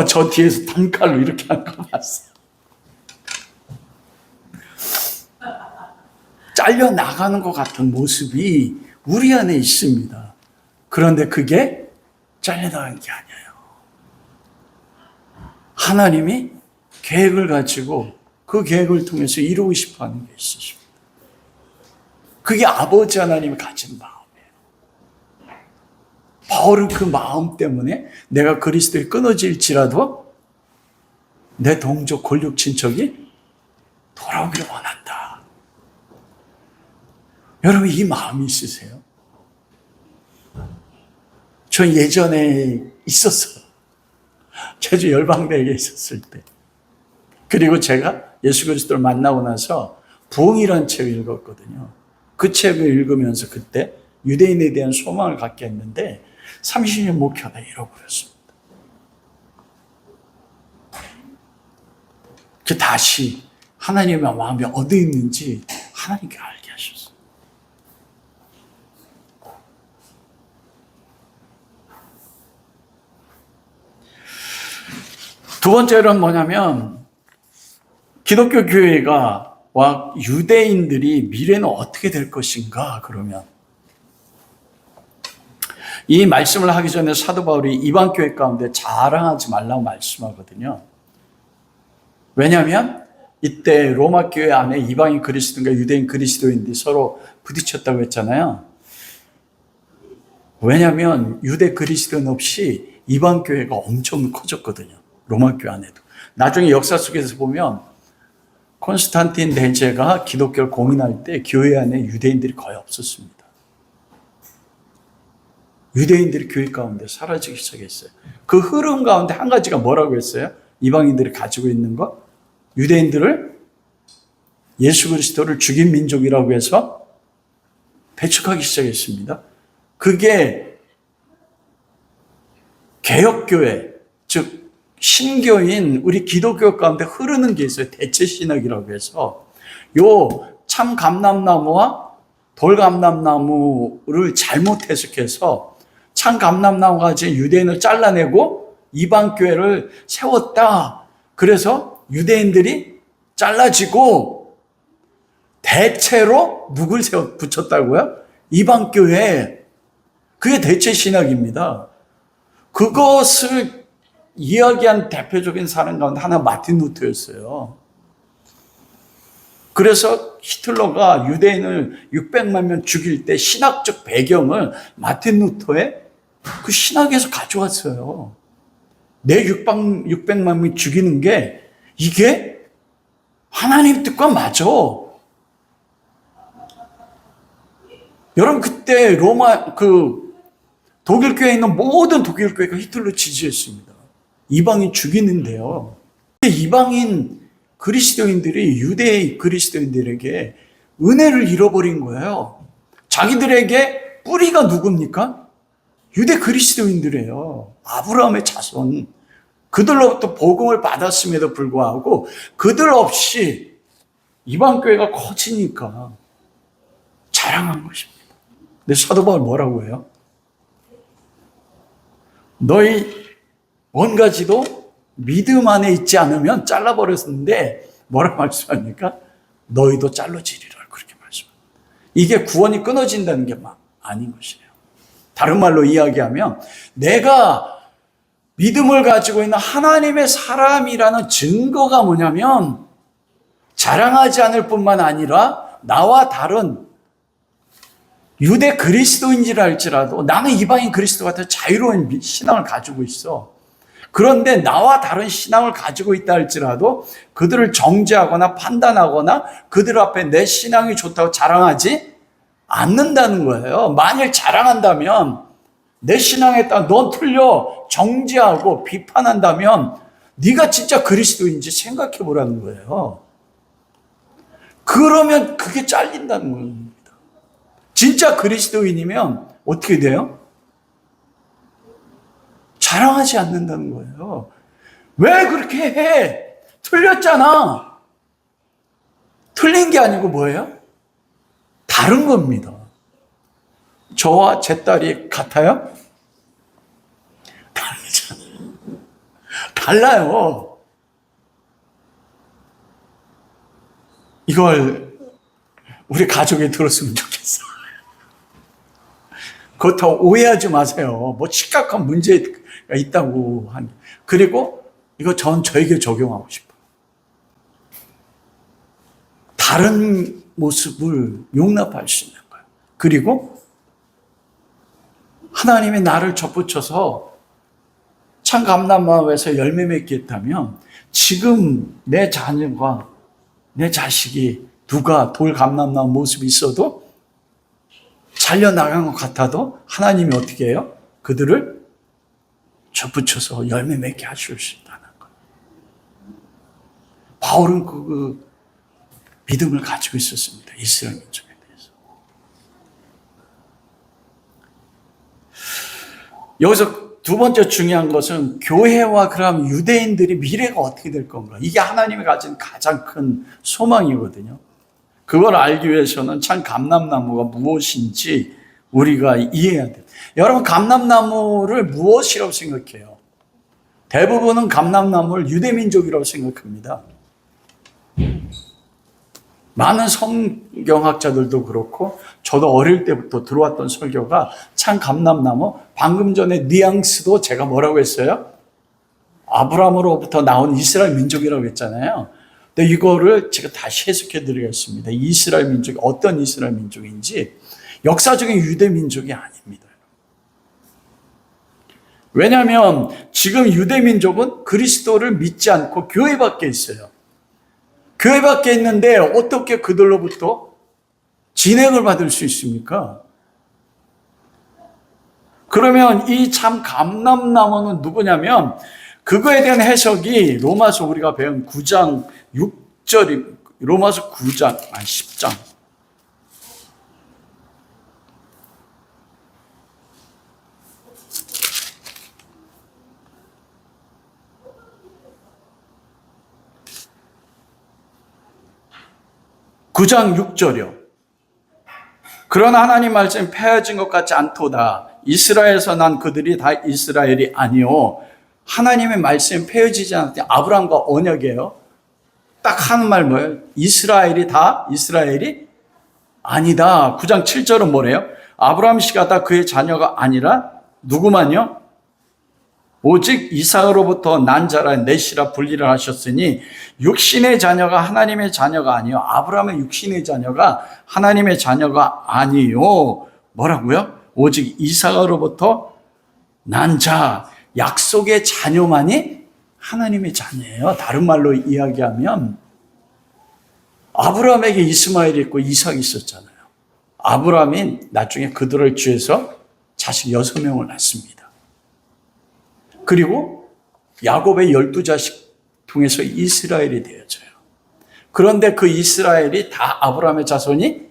저 뒤에서 단칼로 이렇게 한 거 봤어. 잘려나가는 것 같은 모습이 우리 안에 있습니다. 그런데 그게 잘려나간 게 아니에요. 하나님이 계획을 가지고 그 계획을 통해서 이루고 싶어 하는 게 있으십니다. 그게 아버지 하나님이 가진 마음이에요. 바울은 그 마음 때문에 내가 그리스도에 끊어질지라도 내 동족 권력 친척이 돌아오기를 원한다. 여러분, 이 마음이 있으세요? 저 예전에 있었어요. 제주 열방대에 있었을 때. 그리고 제가 예수 그리스도를 만나고 나서 부흥이라는 책을 읽었거든요. 그 책을 읽으면서 그때 유대인에 대한 소망을 갖게 했는데 30년 목회하다 잃어버렸습니다. 그 다시 하나님의 마음이 어디 있는지 하나님께 알게 하셨어요. 두 번째로는 뭐냐면 기독교 교회가 와 유대인들이 미래는 어떻게 될 것인가. 그러면 이 말씀을 하기 전에 사도 바울이 이방 교회 가운데 자랑하지 말라고 말씀하거든요. 왜냐하면 이때 로마 교회 안에 이방인 그리스도인과 유대인 그리스도인들이 서로 부딪혔다고 했잖아요. 왜냐하면 유대 그리스도인 없이 이방 교회가 엄청 커졌거든요. 로마 교회 안에도. 나중에 역사 속에서 보면 콘스탄틴 대제가 기독교를 공인할 때 교회 안에 유대인들이 거의 없었습니다. 유대인들이 교회 가운데 사라지기 시작했어요. 그 흐름 가운데 한 가지가 뭐라고 했어요? 이방인들이 가지고 있는 것? 유대인들을 예수 그리스도를 죽인 민족이라고 해서 배척하기 시작했습니다. 그게 개혁교회, 즉 신교인 우리 기독교 가운데 흐르는 게 있어요. 대체신학이라고 해서 요 참 감람나무와 돌감람나무를 잘못 해석해서 참 감람나무가 가진 유대인을 잘라내고 이방 교회를 세웠다. 그래서 유대인들이 잘라지고 대체로 누굴 붙였다고요? 이방 교회. 그게 대체신학입니다. 그것을 이야기한 대표적인 사람 가운데 하나 마틴 루터였어요. 그래서 히틀러가 유대인을 600만 명 죽일 때 신학적 배경을 마틴 루터의 그 신학에서 가져왔어요. 내 600만 명 죽이는 게 이게 하나님 뜻과 맞아. 여러분, 그때 독일 교회에 있는 모든 독일 교회가 히틀러 지지했습니다. 이방인 죽이는데요. 이방인 그리스도인들이 유대 그리스도인들에게 은혜를 잃어버린 거예요. 자기들에게 뿌리가 누굽니까? 유대 그리스도인들이에요. 아브라함의 자손. 그들로부터 복음을 받았음에도 불구하고 그들 없이 이방교회가 커지니까 자랑한 것입니다. 근데 사도 바울 뭐라고 해요? 너희 원가지도 믿음 안에 있지 않으면 잘라버렸는데 뭐라고 말씀합니까? 너희도 잘라지리라. 그렇게 말씀합니다. 이게 구원이 끊어진다는 게 아닌 것이에요. 다른 말로 이야기하면 내가 믿음을 가지고 있는 하나님의 사람이라는 증거가 뭐냐면 자랑하지 않을 뿐만 아니라 나와 다른 유대 그리스도인이라 할지라도 나는 이방인 그리스도 같은 자유로운 신앙을 가지고 있어. 그런데 나와 다른 신앙을 가지고 있다 할지라도 그들을 정죄하거나 판단하거나 그들 앞에 내 신앙이 좋다고 자랑하지 않는다는 거예요. 만일 자랑한다면 내 신앙에 따라 넌 틀려 정죄하고 비판한다면 네가 진짜 그리스도인지 생각해 보라는 거예요. 그러면 그게 잘린다는 겁니다. 진짜 그리스도인이면 어떻게 돼요? 자랑하지 않는다는 거예요. 왜 그렇게 해? 틀렸잖아. 틀린 게 아니고 뭐예요? 다른 겁니다. 저와 제 딸이 같아요? 다르잖아요. 달라요. 이걸 우리 가족이 들었으면 좋겠어요. 그렇다고 오해하지 마세요. 뭐 심각한 문제가 있다고 하니. 그리고 이거 저에게 적용하고 싶어요. 다른 모습을 용납할 수 있는 거예요. 그리고 하나님이 나를 접붙여서 참 감사한 마음에서 열매 맺게 했다면 지금 내 자녀가 내 자식이 누가 돌 감람나무 모습이 있어도 잘려나간 것 같아도 하나님이 어떻게 해요? 그들을 접붙여서 열매 맺게 하실 수 있다는 거예요. 바울은 그 믿음을 가지고 있었습니다. 이스라엘 민족에 대해서. 여기서 두 번째 중요한 것은 교회와 그럼 유대인들의 미래가 어떻게 될 건가. 이게 하나님이 가진 가장 큰 소망이거든요. 그걸 알기 위해서는 참 감람나무가 무엇인지 우리가 이해해야 돼요. 여러분, 감람나무를 무엇이라고 생각해요? 대부분은 감람나무를 유대민족이라고 생각합니다. 많은 성경학자들도 그렇고 저도 어릴 때부터 들어왔던 설교가 참 감람나무, 방금 전에 뉘앙스도 제가 뭐라고 했어요? 아브라함으로부터 나온 이스라엘 민족이라고 했잖아요. 근데 이거를 제가 다시 해석해 드리겠습니다. 이스라엘 민족이 어떤 이스라엘 민족인지 역사적인 유대 민족이 아닙니다. 왜냐하면 지금 유대 민족은 그리스도를 믿지 않고 교회 밖에 있어요. 교회 밖에 있는데 어떻게 그들로부터 진행을 받을 수 있습니까? 그러면 이 참 감람나무는 누구냐면 그거에 대한 해석이 로마서 우리가 배운 9장 6절이 로마서 9장 10장 9장 6절이요. 그러나 하나님 말씀이 폐허진 것 같지 않도다. 이스라엘에서 난 그들이 다 이스라엘이 아니요. 하나님의 말씀이 폐허지지 않았대. 아브라함과 언약이에요. 딱 하는 말 뭐예요? 이스라엘이 다 이스라엘이 아니다. 9장 7절은 뭐래요? 아브라함 씨가 다 그의 자녀가 아니라 누구만요? 오직 이삭으로부터 난 자라 넷이라 분리를 하셨으니 육신의 자녀가 하나님의 자녀가 아니요. 아브라함의 육신의 자녀가 하나님의 자녀가 아니요. 뭐라고요? 오직 이삭으로부터 난 자, 약속의 자녀만이 하나님의 자녀예요. 다른 말로 이야기하면 아브라함에게 이스마엘이 있고 이삭이 있었잖아요. 아브라함이 나중에 그들을 취해서 자식 6명을 낳습니다. 그리고 야곱의 12자식 통해서 이스라엘이 되어져요. 그런데 그 이스라엘이 다 아브라함의 자손이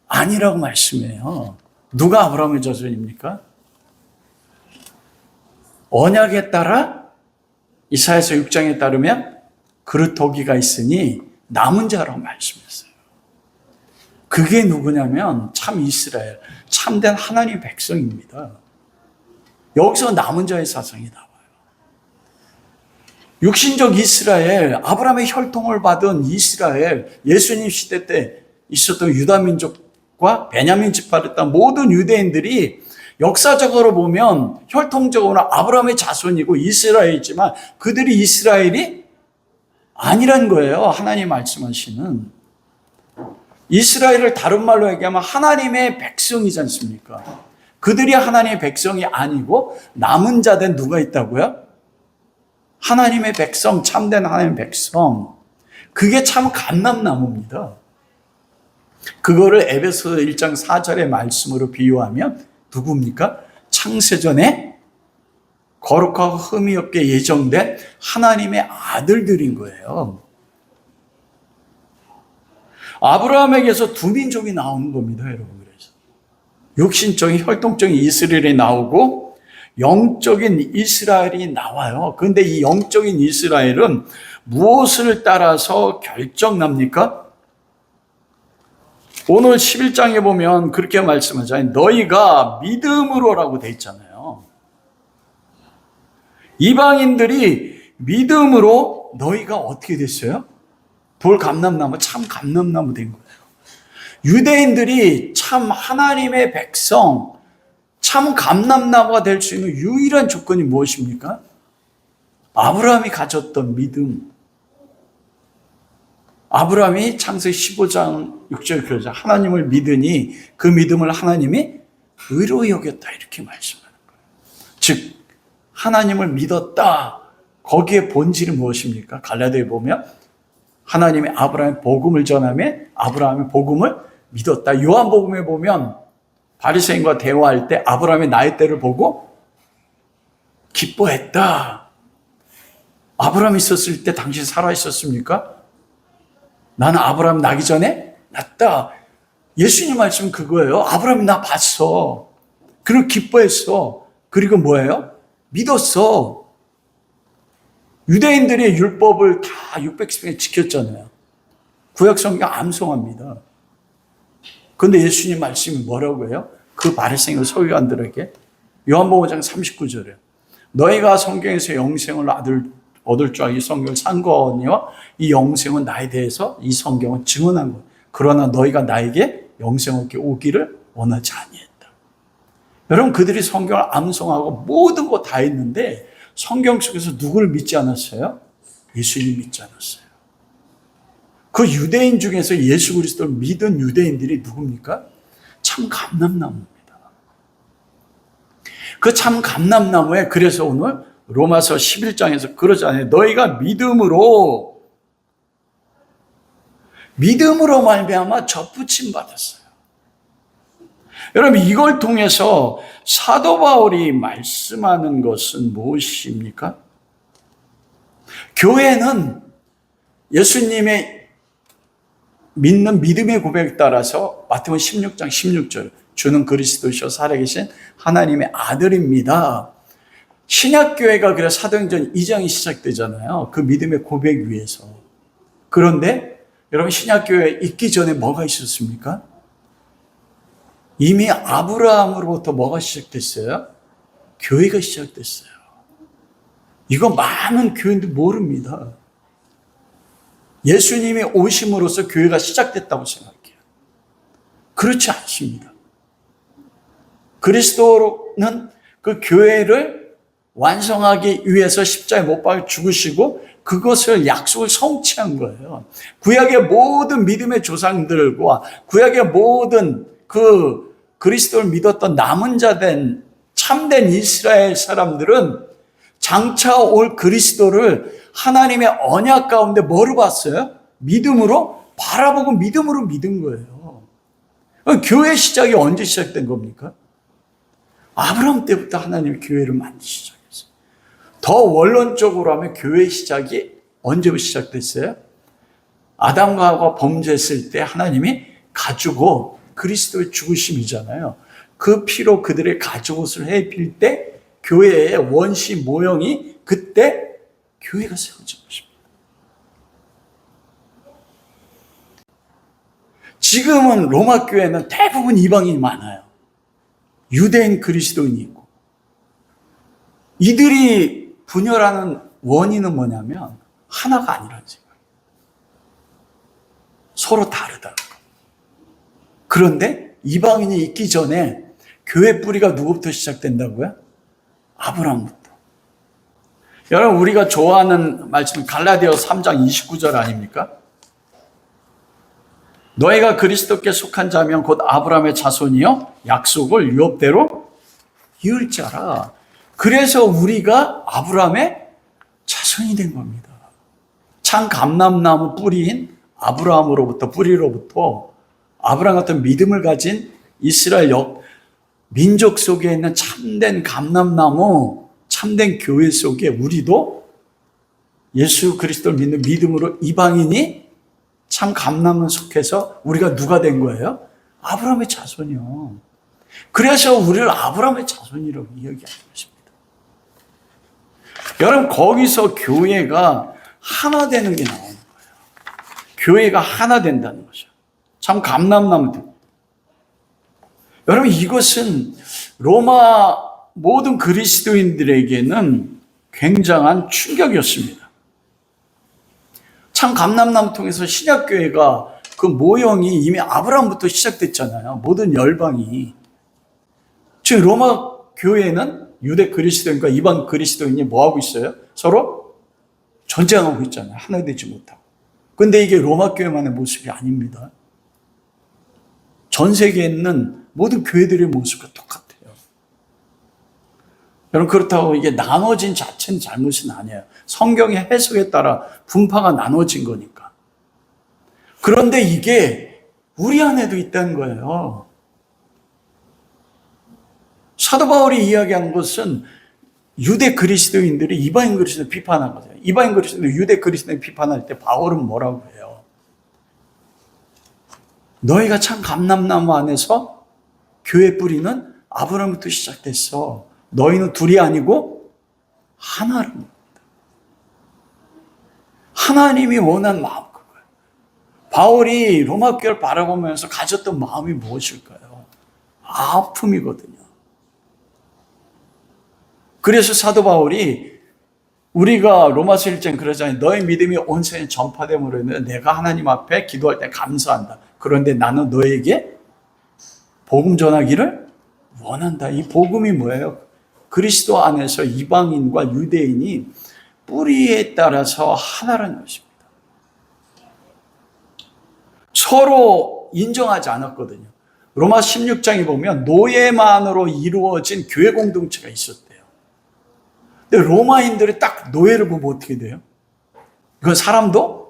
아니라고 말씀해요. 누가 아브라함의 자손입니까? 언약에 따라 이사야서 6장에 따르면 그루터기가 있으니 남은 자라고 말씀했어요. 그게 누구냐면 참 이스라엘, 참된 하나님의 백성입니다. 여기서 남은 자의 사상이 나와요. 육신적 이스라엘, 아브라함의 혈통을 받은 이스라엘, 예수님 시대 때 있었던 유다 민족과 베냐민 지파를 했던 모든 유대인들이 역사적으로 보면 혈통적으로 아브라함의 자손이고 이스라엘이지만 그들이 이스라엘이 아니란 거예요. 하나님 말씀하시는. 이스라엘을 다른 말로 얘기하면 하나님의 백성이지 않습니까? 그들이 하나님의 백성이 아니고 남은 자된 누가 있다고요? 하나님의 백성, 참된 하나님의 백성. 그게 참 감람나무입니다. 그거를 에베소 1장 4절의 말씀으로 비유하면 누굽니까? 창세전에 거룩하고 흠이 없게 예정된 하나님의 아들들인 거예요. 아브라함에게서 두 민족이 나오는 겁니다, 여러분. 그래서 육신적인 혈통적인 이스라엘이 나오고 영적인 이스라엘이 나와요. 그런데 이 영적인 이스라엘은 무엇을 따라서 결정납니까? 오늘 11장에 보면 그렇게 말씀하잖아요. 너희가 믿음으로라고 돼 있잖아요. 이방인들이 믿음으로 너희가 어떻게 됐어요? 돌 감람나무, 참 감람나무 된 거예요. 유대인들이 참 하나님의 백성, 참 감람나무가 될 수 있는 유일한 조건이 무엇입니까? 아브라함이 가졌던 믿음. 아브라함이 창세기 15장 6절 그러죠. 하나님을 믿으니 그 믿음을 하나님이 의로 여겼다 이렇게 말씀하는 거예요. 즉 하나님을 믿었다. 거기에 본질이 무엇입니까? 갈라디아에 보면 하나님이 아브라함의 복음을 전하며 아브라함의 복음을 믿었다. 요한복음에 보면 바리새인과 대화할 때 아브라함의 나이대를 보고 기뻐했다. 아브라함이 있었을 때 당신 살아 있었습니까? 나는 아브라함 나기 전에 났다. 예수님 말씀 그거예요. 아브라함이 나 봤어. 그리고 기뻐했어. 그리고 뭐예요? 믿었어. 유대인들의 율법을 다 610년 지켰잖아요. 구약 성경 암송합니다. 그런데 예수님 말씀이 뭐라고 해요? 그 바리새인과 서기관들에게 요한복음 5장 39절에 너희가 성경에서 영생을 얻을 줄 알고 이 성경을 산 거니와 이 영생은 나에 대해서 이 성경은 증언한 거예요. 그러나 너희가 나에게 영생 얻게 오기를 원하지 아니했다. 여러분 그들이 성경을 암송하고 모든 거 다 했는데 성경 속에서 누구를 믿지 않았어요? 예수님 믿지 않았어요. 그 유대인 중에서 예수 그리스도를 믿은 유대인들이 누굽니까? 참 감람나무입니다. 그 참 감람나무에 그래서 오늘 로마서 11장에서 그러잖아요. 너희가 믿음으로 말미암아 접붙임 받았어요. 여러분 이걸 통해서 사도 바울이 말씀하는 것은 무엇입니까? 교회는 예수님의 믿는 믿음의 고백에 따라서 마태복음 16장 16절 주는 그리스도시요 살아계신 하나님의 아들입니다. 신약교회가 그래서 사도행전 2장이 시작되잖아요. 그 믿음의 고백 위에서. 그런데 여러분 신약교회에 있기 전에 뭐가 있었습니까? 이미 아브라함으로부터 뭐가 시작됐어요? 교회가 시작됐어요. 이거 많은 교인들 모릅니다. 예수님이 오심으로써 교회가 시작됐다고 생각해요. 그렇지 않습니다. 그리스도는 그 교회를 완성하기 위해서 십자가에 못 박혀 죽으시고 그것을 약속을 성취한 거예요. 구약의 모든 믿음의 조상들과 구약의 모든 그 그리스도를 믿었던 남은 자된 참된 이스라엘 사람들은 장차 올 그리스도를 하나님의 언약 가운데 뭐로 봤어요? 믿음으로 바라보고 믿음으로 믿은 거예요. 교회 시작이 언제 시작된 겁니까? 아브라함 때부터 하나님이 교회를 만드시기 시작했어요. 더 원론적으로 하면 교회 시작이 언제부터 시작됐어요? 아담과 하와가 범죄했을 때 하나님이 가죽옷, 그리스도의 죽으심이잖아요. 그 피로 그들의 가죽옷을 해입힐 때 교회의 원시 모형이 그때 교회가 세워진 것입니다. 지금은 로마 교회는 대부분 이방인이 많아요. 유대인 그리스도인이 있고. 이들이 분열하는 원인은 뭐냐면 하나가 아니라는 생각이에요. 서로 다르다는 거. 그런데 이방인이 있기 전에 교회 뿌리가 누구부터 시작된다고요? 아브라함부터. 여러분 우리가 좋아하는 말씀 갈라디아 3장 29절 아닙니까? 너희가 그리스도께 속한 자면 곧 아브라함의 자손이요 약속을 율법대로 이을 자라. 그래서 우리가 아브라함의 자손이 된 겁니다. 참 감람나무 뿌리인 아브라함으로부터 뿌리로부터 아브라함 같은 믿음을 가진 이스라엘 민족 속에 있는 참된 감람나무, 참된 교회 속에 우리도 예수 그리스도를 믿는 믿음으로 이방인이 참 감람나무 속해서 우리가 누가 된 거예요? 아브라함의 자손이요. 그래서 우리를 아브라함의 자손이라고 이야기하는 것입니다. 여러분 거기서 교회가 하나 되는 게 나오는 거예요. 교회가 하나 된다는 거죠. 참 감람나무. 여러분, 이것은 로마 모든 그리스도인들에게는 굉장한 충격이었습니다. 참 감람나무 통해서 신약교회가 그 모형이 이미 아브라함부터 시작됐잖아요. 모든 열방이. 지금 로마 교회는 유대 그리스도인과 이방 그리스도인이 뭐하고 있어요? 서로 전쟁하고 있잖아요. 하나 되지 못하고. 근데 이게 로마 교회만의 모습이 아닙니다. 전 세계에 있는 모든 교회들의 모습과 똑같아요. 여러분, 그렇다고 이게 나눠진 자체는 잘못은 아니에요. 성경의 해석에 따라 분파가 나눠진 거니까. 그런데 이게 우리 안에도 있다는 거예요. 사도 바울이 이야기한 것은 유대 그리스도인들이 이방인 그리스도를 비판한 거죠. 이방인 그리스도인들 유대 그리스도를 비판할 때 바울은 뭐라고 해요? 너희가 참 감람나무 안에서 교회 뿌리는 아브라함부터 시작됐어. 너희는 둘이 아니고 하나라는 겁니다. 하나님이 원한 마음 그거예요. 바울이 로마 교회를 바라보면서 가졌던 마음이 무엇일까요? 아픔이거든요. 그래서 사도 바울이 우리가 로마서 1장 그러잖아요. 너의 믿음이 온 세상에 전파됨으로 인해 내가 하나님 앞에 기도할 때 감사한다. 그런데 나는 너에게 복음 전하기를 원한다. 이 복음이 뭐예요? 그리스도 안에서 이방인과 유대인이 뿌리에 따라서 하나라는 것입니다. 서로 인정하지 않았거든요. 로마 16장에 보면 노예만으로 이루어진 교회 공동체가 있었대요. 근데 로마인들이 딱 노예를 보면 어떻게 돼요? 이건 사람도?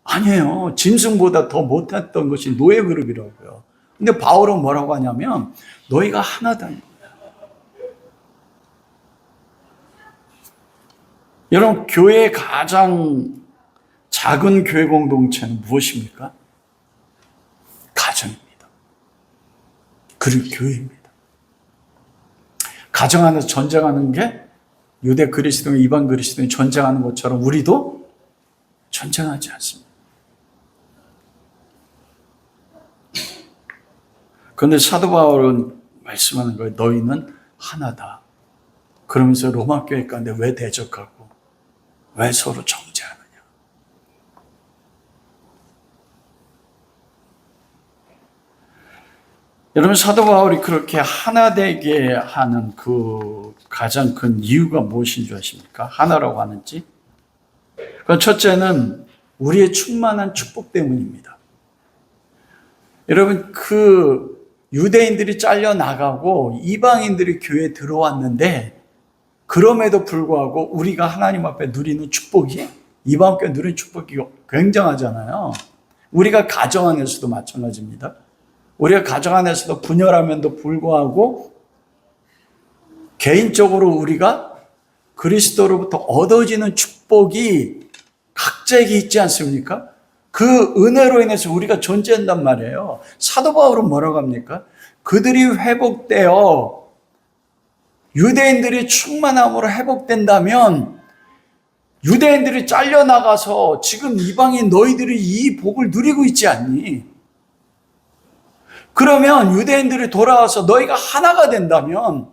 아니에요. 짐승보다 더 못했던 것이 노예 그룹이라고요. 근데 바울은 뭐라고 하냐면 너희가 하나다. 여러분, 교회의 가장 작은 교회 공동체는 무엇입니까? 가정입니다. 그리고 교회입니다. 가정 안에서 전쟁하는 게 유대 그리스도인, 이방 그리스도인 전쟁하는 것처럼 우리도 전쟁하지 않습니다. 그런데 사도 바울은 말씀하는 거예요. 너희는 하나다. 그러면서 로마 교회 가운데 왜 대적하고 왜 서로 정죄하느냐. 여러분, 사도 바울이 그렇게 하나 되게 하는 그 가장 큰 이유가 무엇인 줄 아십니까? 하나라고 하는지. 그 첫째는 우리의 충만한 축복 때문입니다. 여러분, 그 유대인들이 잘려나가고 이방인들이 교회에 들어왔는데 그럼에도 불구하고 우리가 하나님 앞에 누리는 축복이, 이방교회 누리는 축복이 굉장하잖아요. 우리가 가정 안에서도 마찬가지입니다. 우리가 가정 안에서도 분열함에도 불구하고 개인적으로 우리가 그리스도로부터 얻어지는 축복이 각자에게 있지 않습니까? 그 은혜로 인해서 우리가 존재한단 말이에요. 사도 바울은 뭐라고 합니까? 그들이 회복되어 유대인들이 충만함으로 회복된다면 유대인들이 잘려나가서 지금 이방인 너희들이 이 복을 누리고 있지 않니? 그러면 유대인들이 돌아와서 너희가 하나가 된다면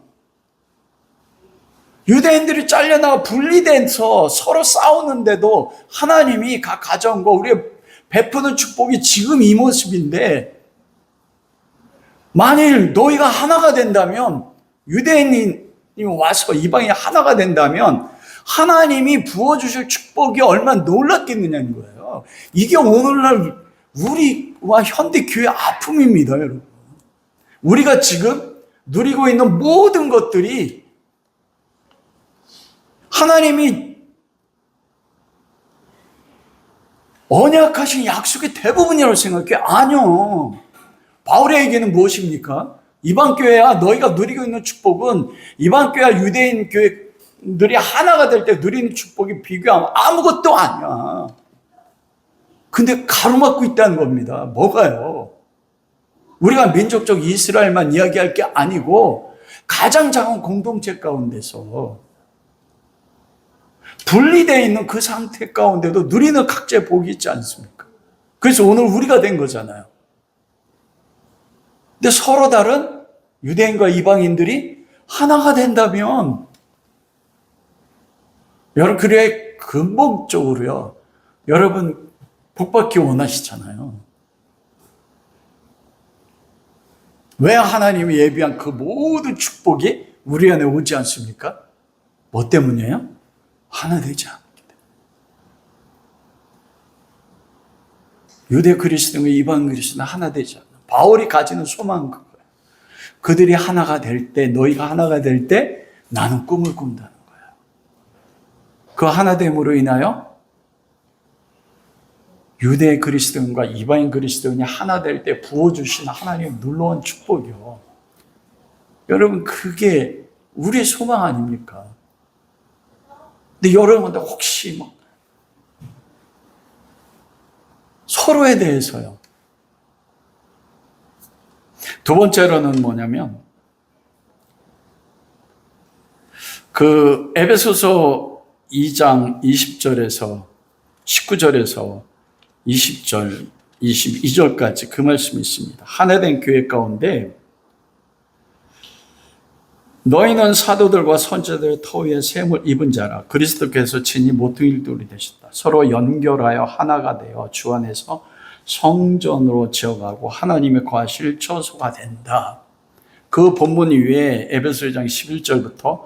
유대인들이 잘려나가 분리돼서 서로 싸우는데도 하나님이 각 가정과 우리의 베푸는 축복이 지금 이 모습인데 만일 너희가 하나가 된다면 유대인이 와서 이방인이 하나가 된다면 하나님이 부어주실 축복이 얼마나 놀랍겠느냐는 거예요. 이게 오늘날 우리와 현대교회의 아픔입니다, 여러분. 우리가 지금 누리고 있는 모든 것들이 하나님이 언약하신 약속의 대부분이라고 생각해? 아니요. 바울의 얘기는 무엇입니까? 이방교회야 너희가 누리고 있는 축복은 이방교회와 유대인 교회들이 하나가 될 때 누리는 축복이 비교하면 아무것도 아니야. 근데 가로막고 있다는 겁니다. 뭐가요? 우리가 민족적 이스라엘만 이야기할 게 아니고 가장 작은 공동체 가운데서 분리되어 있는 그 상태 가운데도 누리는 각자의 복이 있지 않습니까? 그래서 오늘 우리가 된 거잖아요. 근데 서로 다른 유대인과 이방인들이 하나가 된다면, 여러분, 그래 근본적으로요, 여러분 복받기 원하시잖아요. 왜 하나님이 예비한 그 모든 축복이 우리 안에 오지 않습니까? 뭐 때문이에요? 하나 되지 않기 때문에. 유대 그리스도인과 이방 그리스도는 하나 되지 않아. 바울이 가지는 소망은 그거예요. 그들이 하나가 될 때, 너희가 하나가 될 때 나는 꿈을 꾼다는 거예요. 그 하나됨으로 인하여 유대 그리스도인과 이방인 그리스도인이 하나 될 때 부어주신 하나님의 놀라운 축복이요. 여러분, 그게 우리의 소망 아닙니까? 근데 여러분들 혹시 서로에 대해서요. 두 번째로는 뭐냐면, 그 에베소서 2장 20절에서 19절에서 20절, 22절까지 그 말씀이 있습니다. 하나된 교회 가운데 너희는 사도들과 선지자들의 터위에 셈을 입은 자라. 그리스도께서 친히 모퉁이돌이 되셨다. 서로 연결하여 하나가 되어 주 안에서 성전으로 지어가고 하나님의 거하실 처소가 된다. 그 본문 위에 에베소 1장 11절부터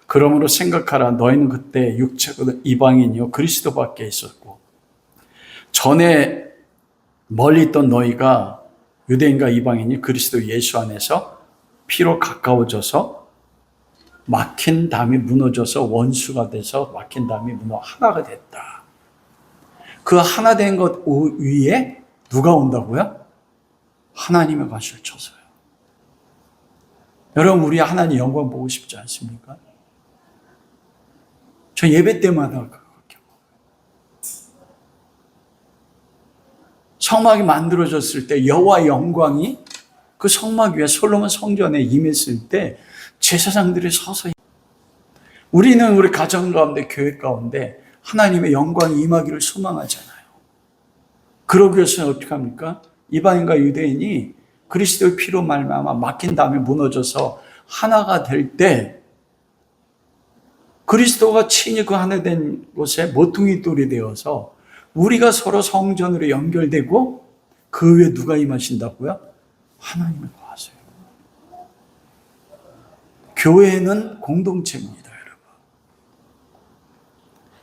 그러므로 생각하라. 너희는 그때 육체가 이방인이요 그리스도 밖에 있었고 전에 멀리 있던 너희가 유대인과 이방인이 그리스도 예수 안에서 피로 가까워져서 막힌 담이 무너져서 원수가 돼서 막힌 담이 하나가 됐다. 그 하나 된 것 위에 누가 온다고요? 하나님의 거하실 처소요. 여러분, 우리 하나님 영광 보고 싶지 않습니까? 저 예배 때마다 그렇게 성막이 만들어졌을 때 여호와의 영광이 그 성막 위에 솔로몬 성전에 임했을 때 제사장들이 서서 우리는 우리 가정 가운데 교회 가운데 하나님의 영광이 임하기를 소망하잖아요. 그러기 위해서는 어떻게 합니까? 이방인과 유대인이 그리스도의 피로 말미암아 막힌 담이 무너져서 하나가 될 때 그리스도가 친히 그 하나 된 곳에 모퉁이 돌이 되어서 우리가 서로 성전으로 연결되고 그 위에 누가 임하신다고요? 하나님의 거하세요. 교회는 공동체입니다, 여러분.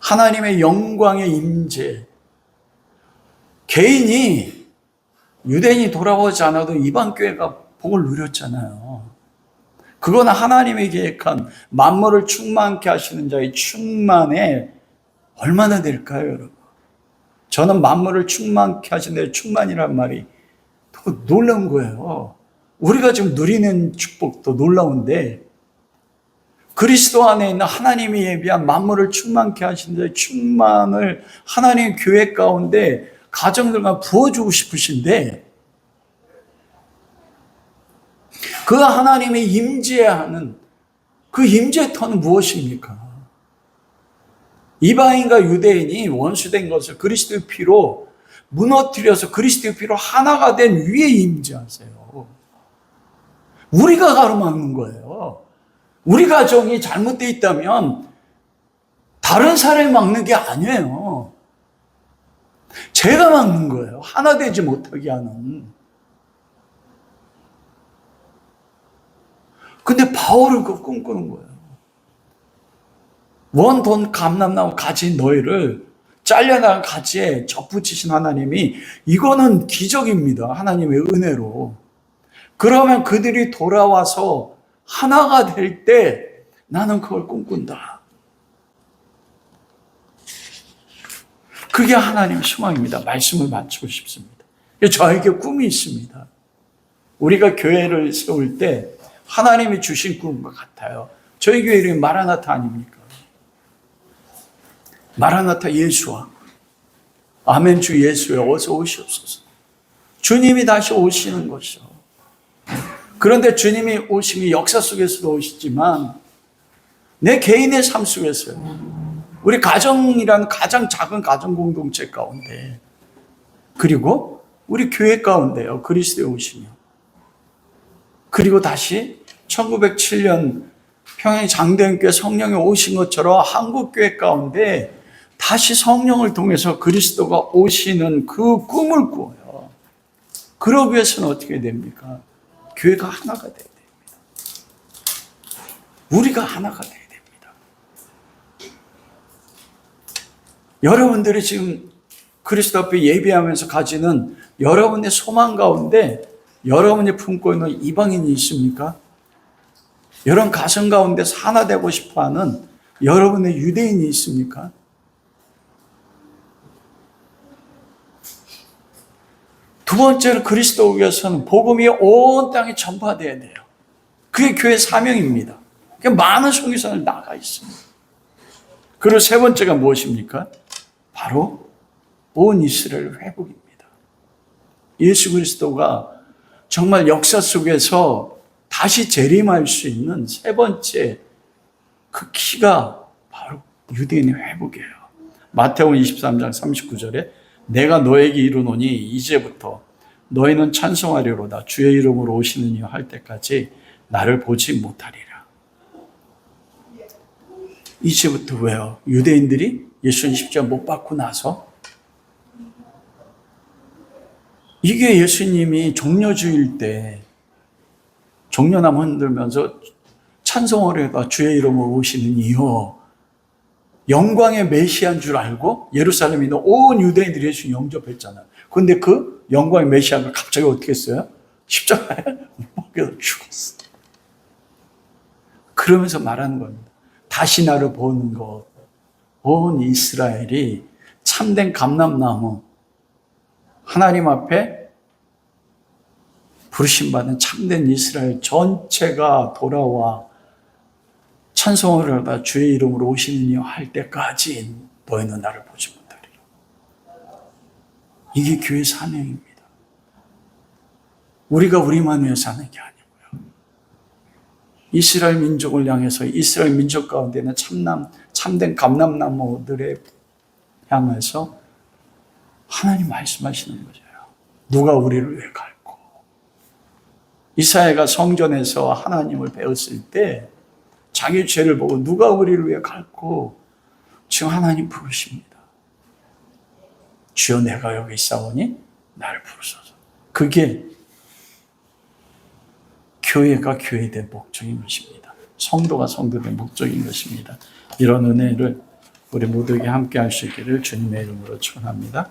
하나님의 영광의 임재. 개인이 유대인이 돌아오지 않아도 이방 교회가 복을 누렸잖아요. 그건 하나님이 계획한 만물을 충만케 하시는 자의 충만에 얼마나 될까요, 여러분? 저는 만물을 충만케 하시는 충만이란 말이 더 놀라운 거예요. 우리가 지금 누리는 축복도 놀라운데 그리스도 안에 있는 하나님이 예비한 만물을 충만케 하시는 자의 충만을 하나님의 교회 가운데 가정들과 부어주고 싶으신데 그 하나님의 임재하는 그 임재터는 무엇입니까? 이방인과 유대인이 원수된 것을 그리스도의 피로 무너뜨려서 그리스도의 피로 하나가 된 위에 임재하세요. 우리가 가로막는 거예요. 우리 가정이 잘못되어 있다면 다른 사람이 막는 게 아니에요. 제가 막는 거예요. 하나 되지 못하게 하는. 근데 바울은 그거 꿈꾸는 거예요. 원돈 감람나무 가지인 너희를 잘려나간 가지에 접붙이신 하나님이 이거는 기적입니다. 하나님의 은혜로. 그러면 그들이 돌아와서 하나가 될 때 나는 그걸 꿈꾼다. 그게 하나님의 소망입니다. 말씀을 마치고 싶습니다. 저에게 꿈이 있습니다. 우리가 교회를 세울 때 하나님이 주신 꿈과 같아요. 저희 교회 이름이 마라나타 아닙니까? 마라나타 예수와 아멘 주 예수여 어서 오시옵소서. 주님이 다시 오시는 것이죠. 그런데 주님이 오심이 역사 속에서도 오시지만 내 개인의 삶 속에서요. 우리 가정이라는 가장 작은 가정 공동체 가운데 그리고 우리 교회 가운데요. 그리스도의 오시며 그리고 다시 1907년 평양 장대현교회 성령이 오신 것처럼 한국교회 가운데 다시 성령을 통해서 그리스도가 오시는 그 꿈을 꾸어요. 그러기 위해서는 어떻게 됩니까? 교회가 하나가 돼야 됩니다. 우리가 하나가 돼야 됩니다. 여러분들이 지금 그리스도 앞에 예배하면서 가지는 여러분의 소망 가운데 여러분이 품고 있는 이방인이 있습니까? 여러분 가정 가운데서 하나 되고 싶어하는 여러분의 유대인이 있습니까? 두 번째로 그리스도 위해서는 복음이 온 땅에 전파되어야 돼요. 그게 교회 사명입니다. 많은 선교사들 나가 있습니다. 그리고 세 번째가 무엇입니까? 바로 온 이스라엘 회복입니다. 예수 그리스도가 정말 역사 속에서 다시 재림할 수 있는 세 번째 그 키가 바로 유대인의 회복이에요. 마태복음 23장 39절에 내가 너에게 이르노니 이제부터 너희는 찬송하리로다 주의 이름으로 오시는 이여 할 때까지 나를 보지 못하리라. 이제부터 왜요? 유대인들이 예수님 십자가 못 박고 나서 이게 예수님이 종려주일 때 종려나무 흔들면서 찬송하리로다 주의 이름으로 오시는 이여 영광의 메시아인 줄 알고 예루살렘에 있는 온 유대인들이 예수님 영접했잖아요. 그런데 그 영광의 메시아가 갑자기 어떻게 했어요? 십자가에 못 박혀서 죽었어. 그러면서 말하는 겁니다. 다시 나를 보는 것. 온 이스라엘이 참된 감람나무 하나님 앞에 부르심받은 참된 이스라엘 전체가 돌아와 찬송을 하다 주의 이름으로 오시느니 할 때까지 너희는 나를 보지 못하리라. 이게 교회 사명입니다. 우리가 우리만 위해서 하는 게 아니고요. 이스라엘 민족을 향해서 이스라엘 민족 가운데는 참된 감람나무들에 향해서 하나님 말씀하시는 거죠. 누가 우리를 위해 갈고. 이사야가 성전에서 하나님을 배웠을 때 자기 죄를 보고 누가 우리를 위해 갈고 지금 하나님 부르십니다. 주여 내가 여기 있사오니 나를 부르소서. 그게 교회가 교회된 목적인 것입니다. 성도가 성도된 목적인 것입니다. 이런 은혜를 우리 모두에게 함께 할 수 있기를 주님의 이름으로 축원합니다.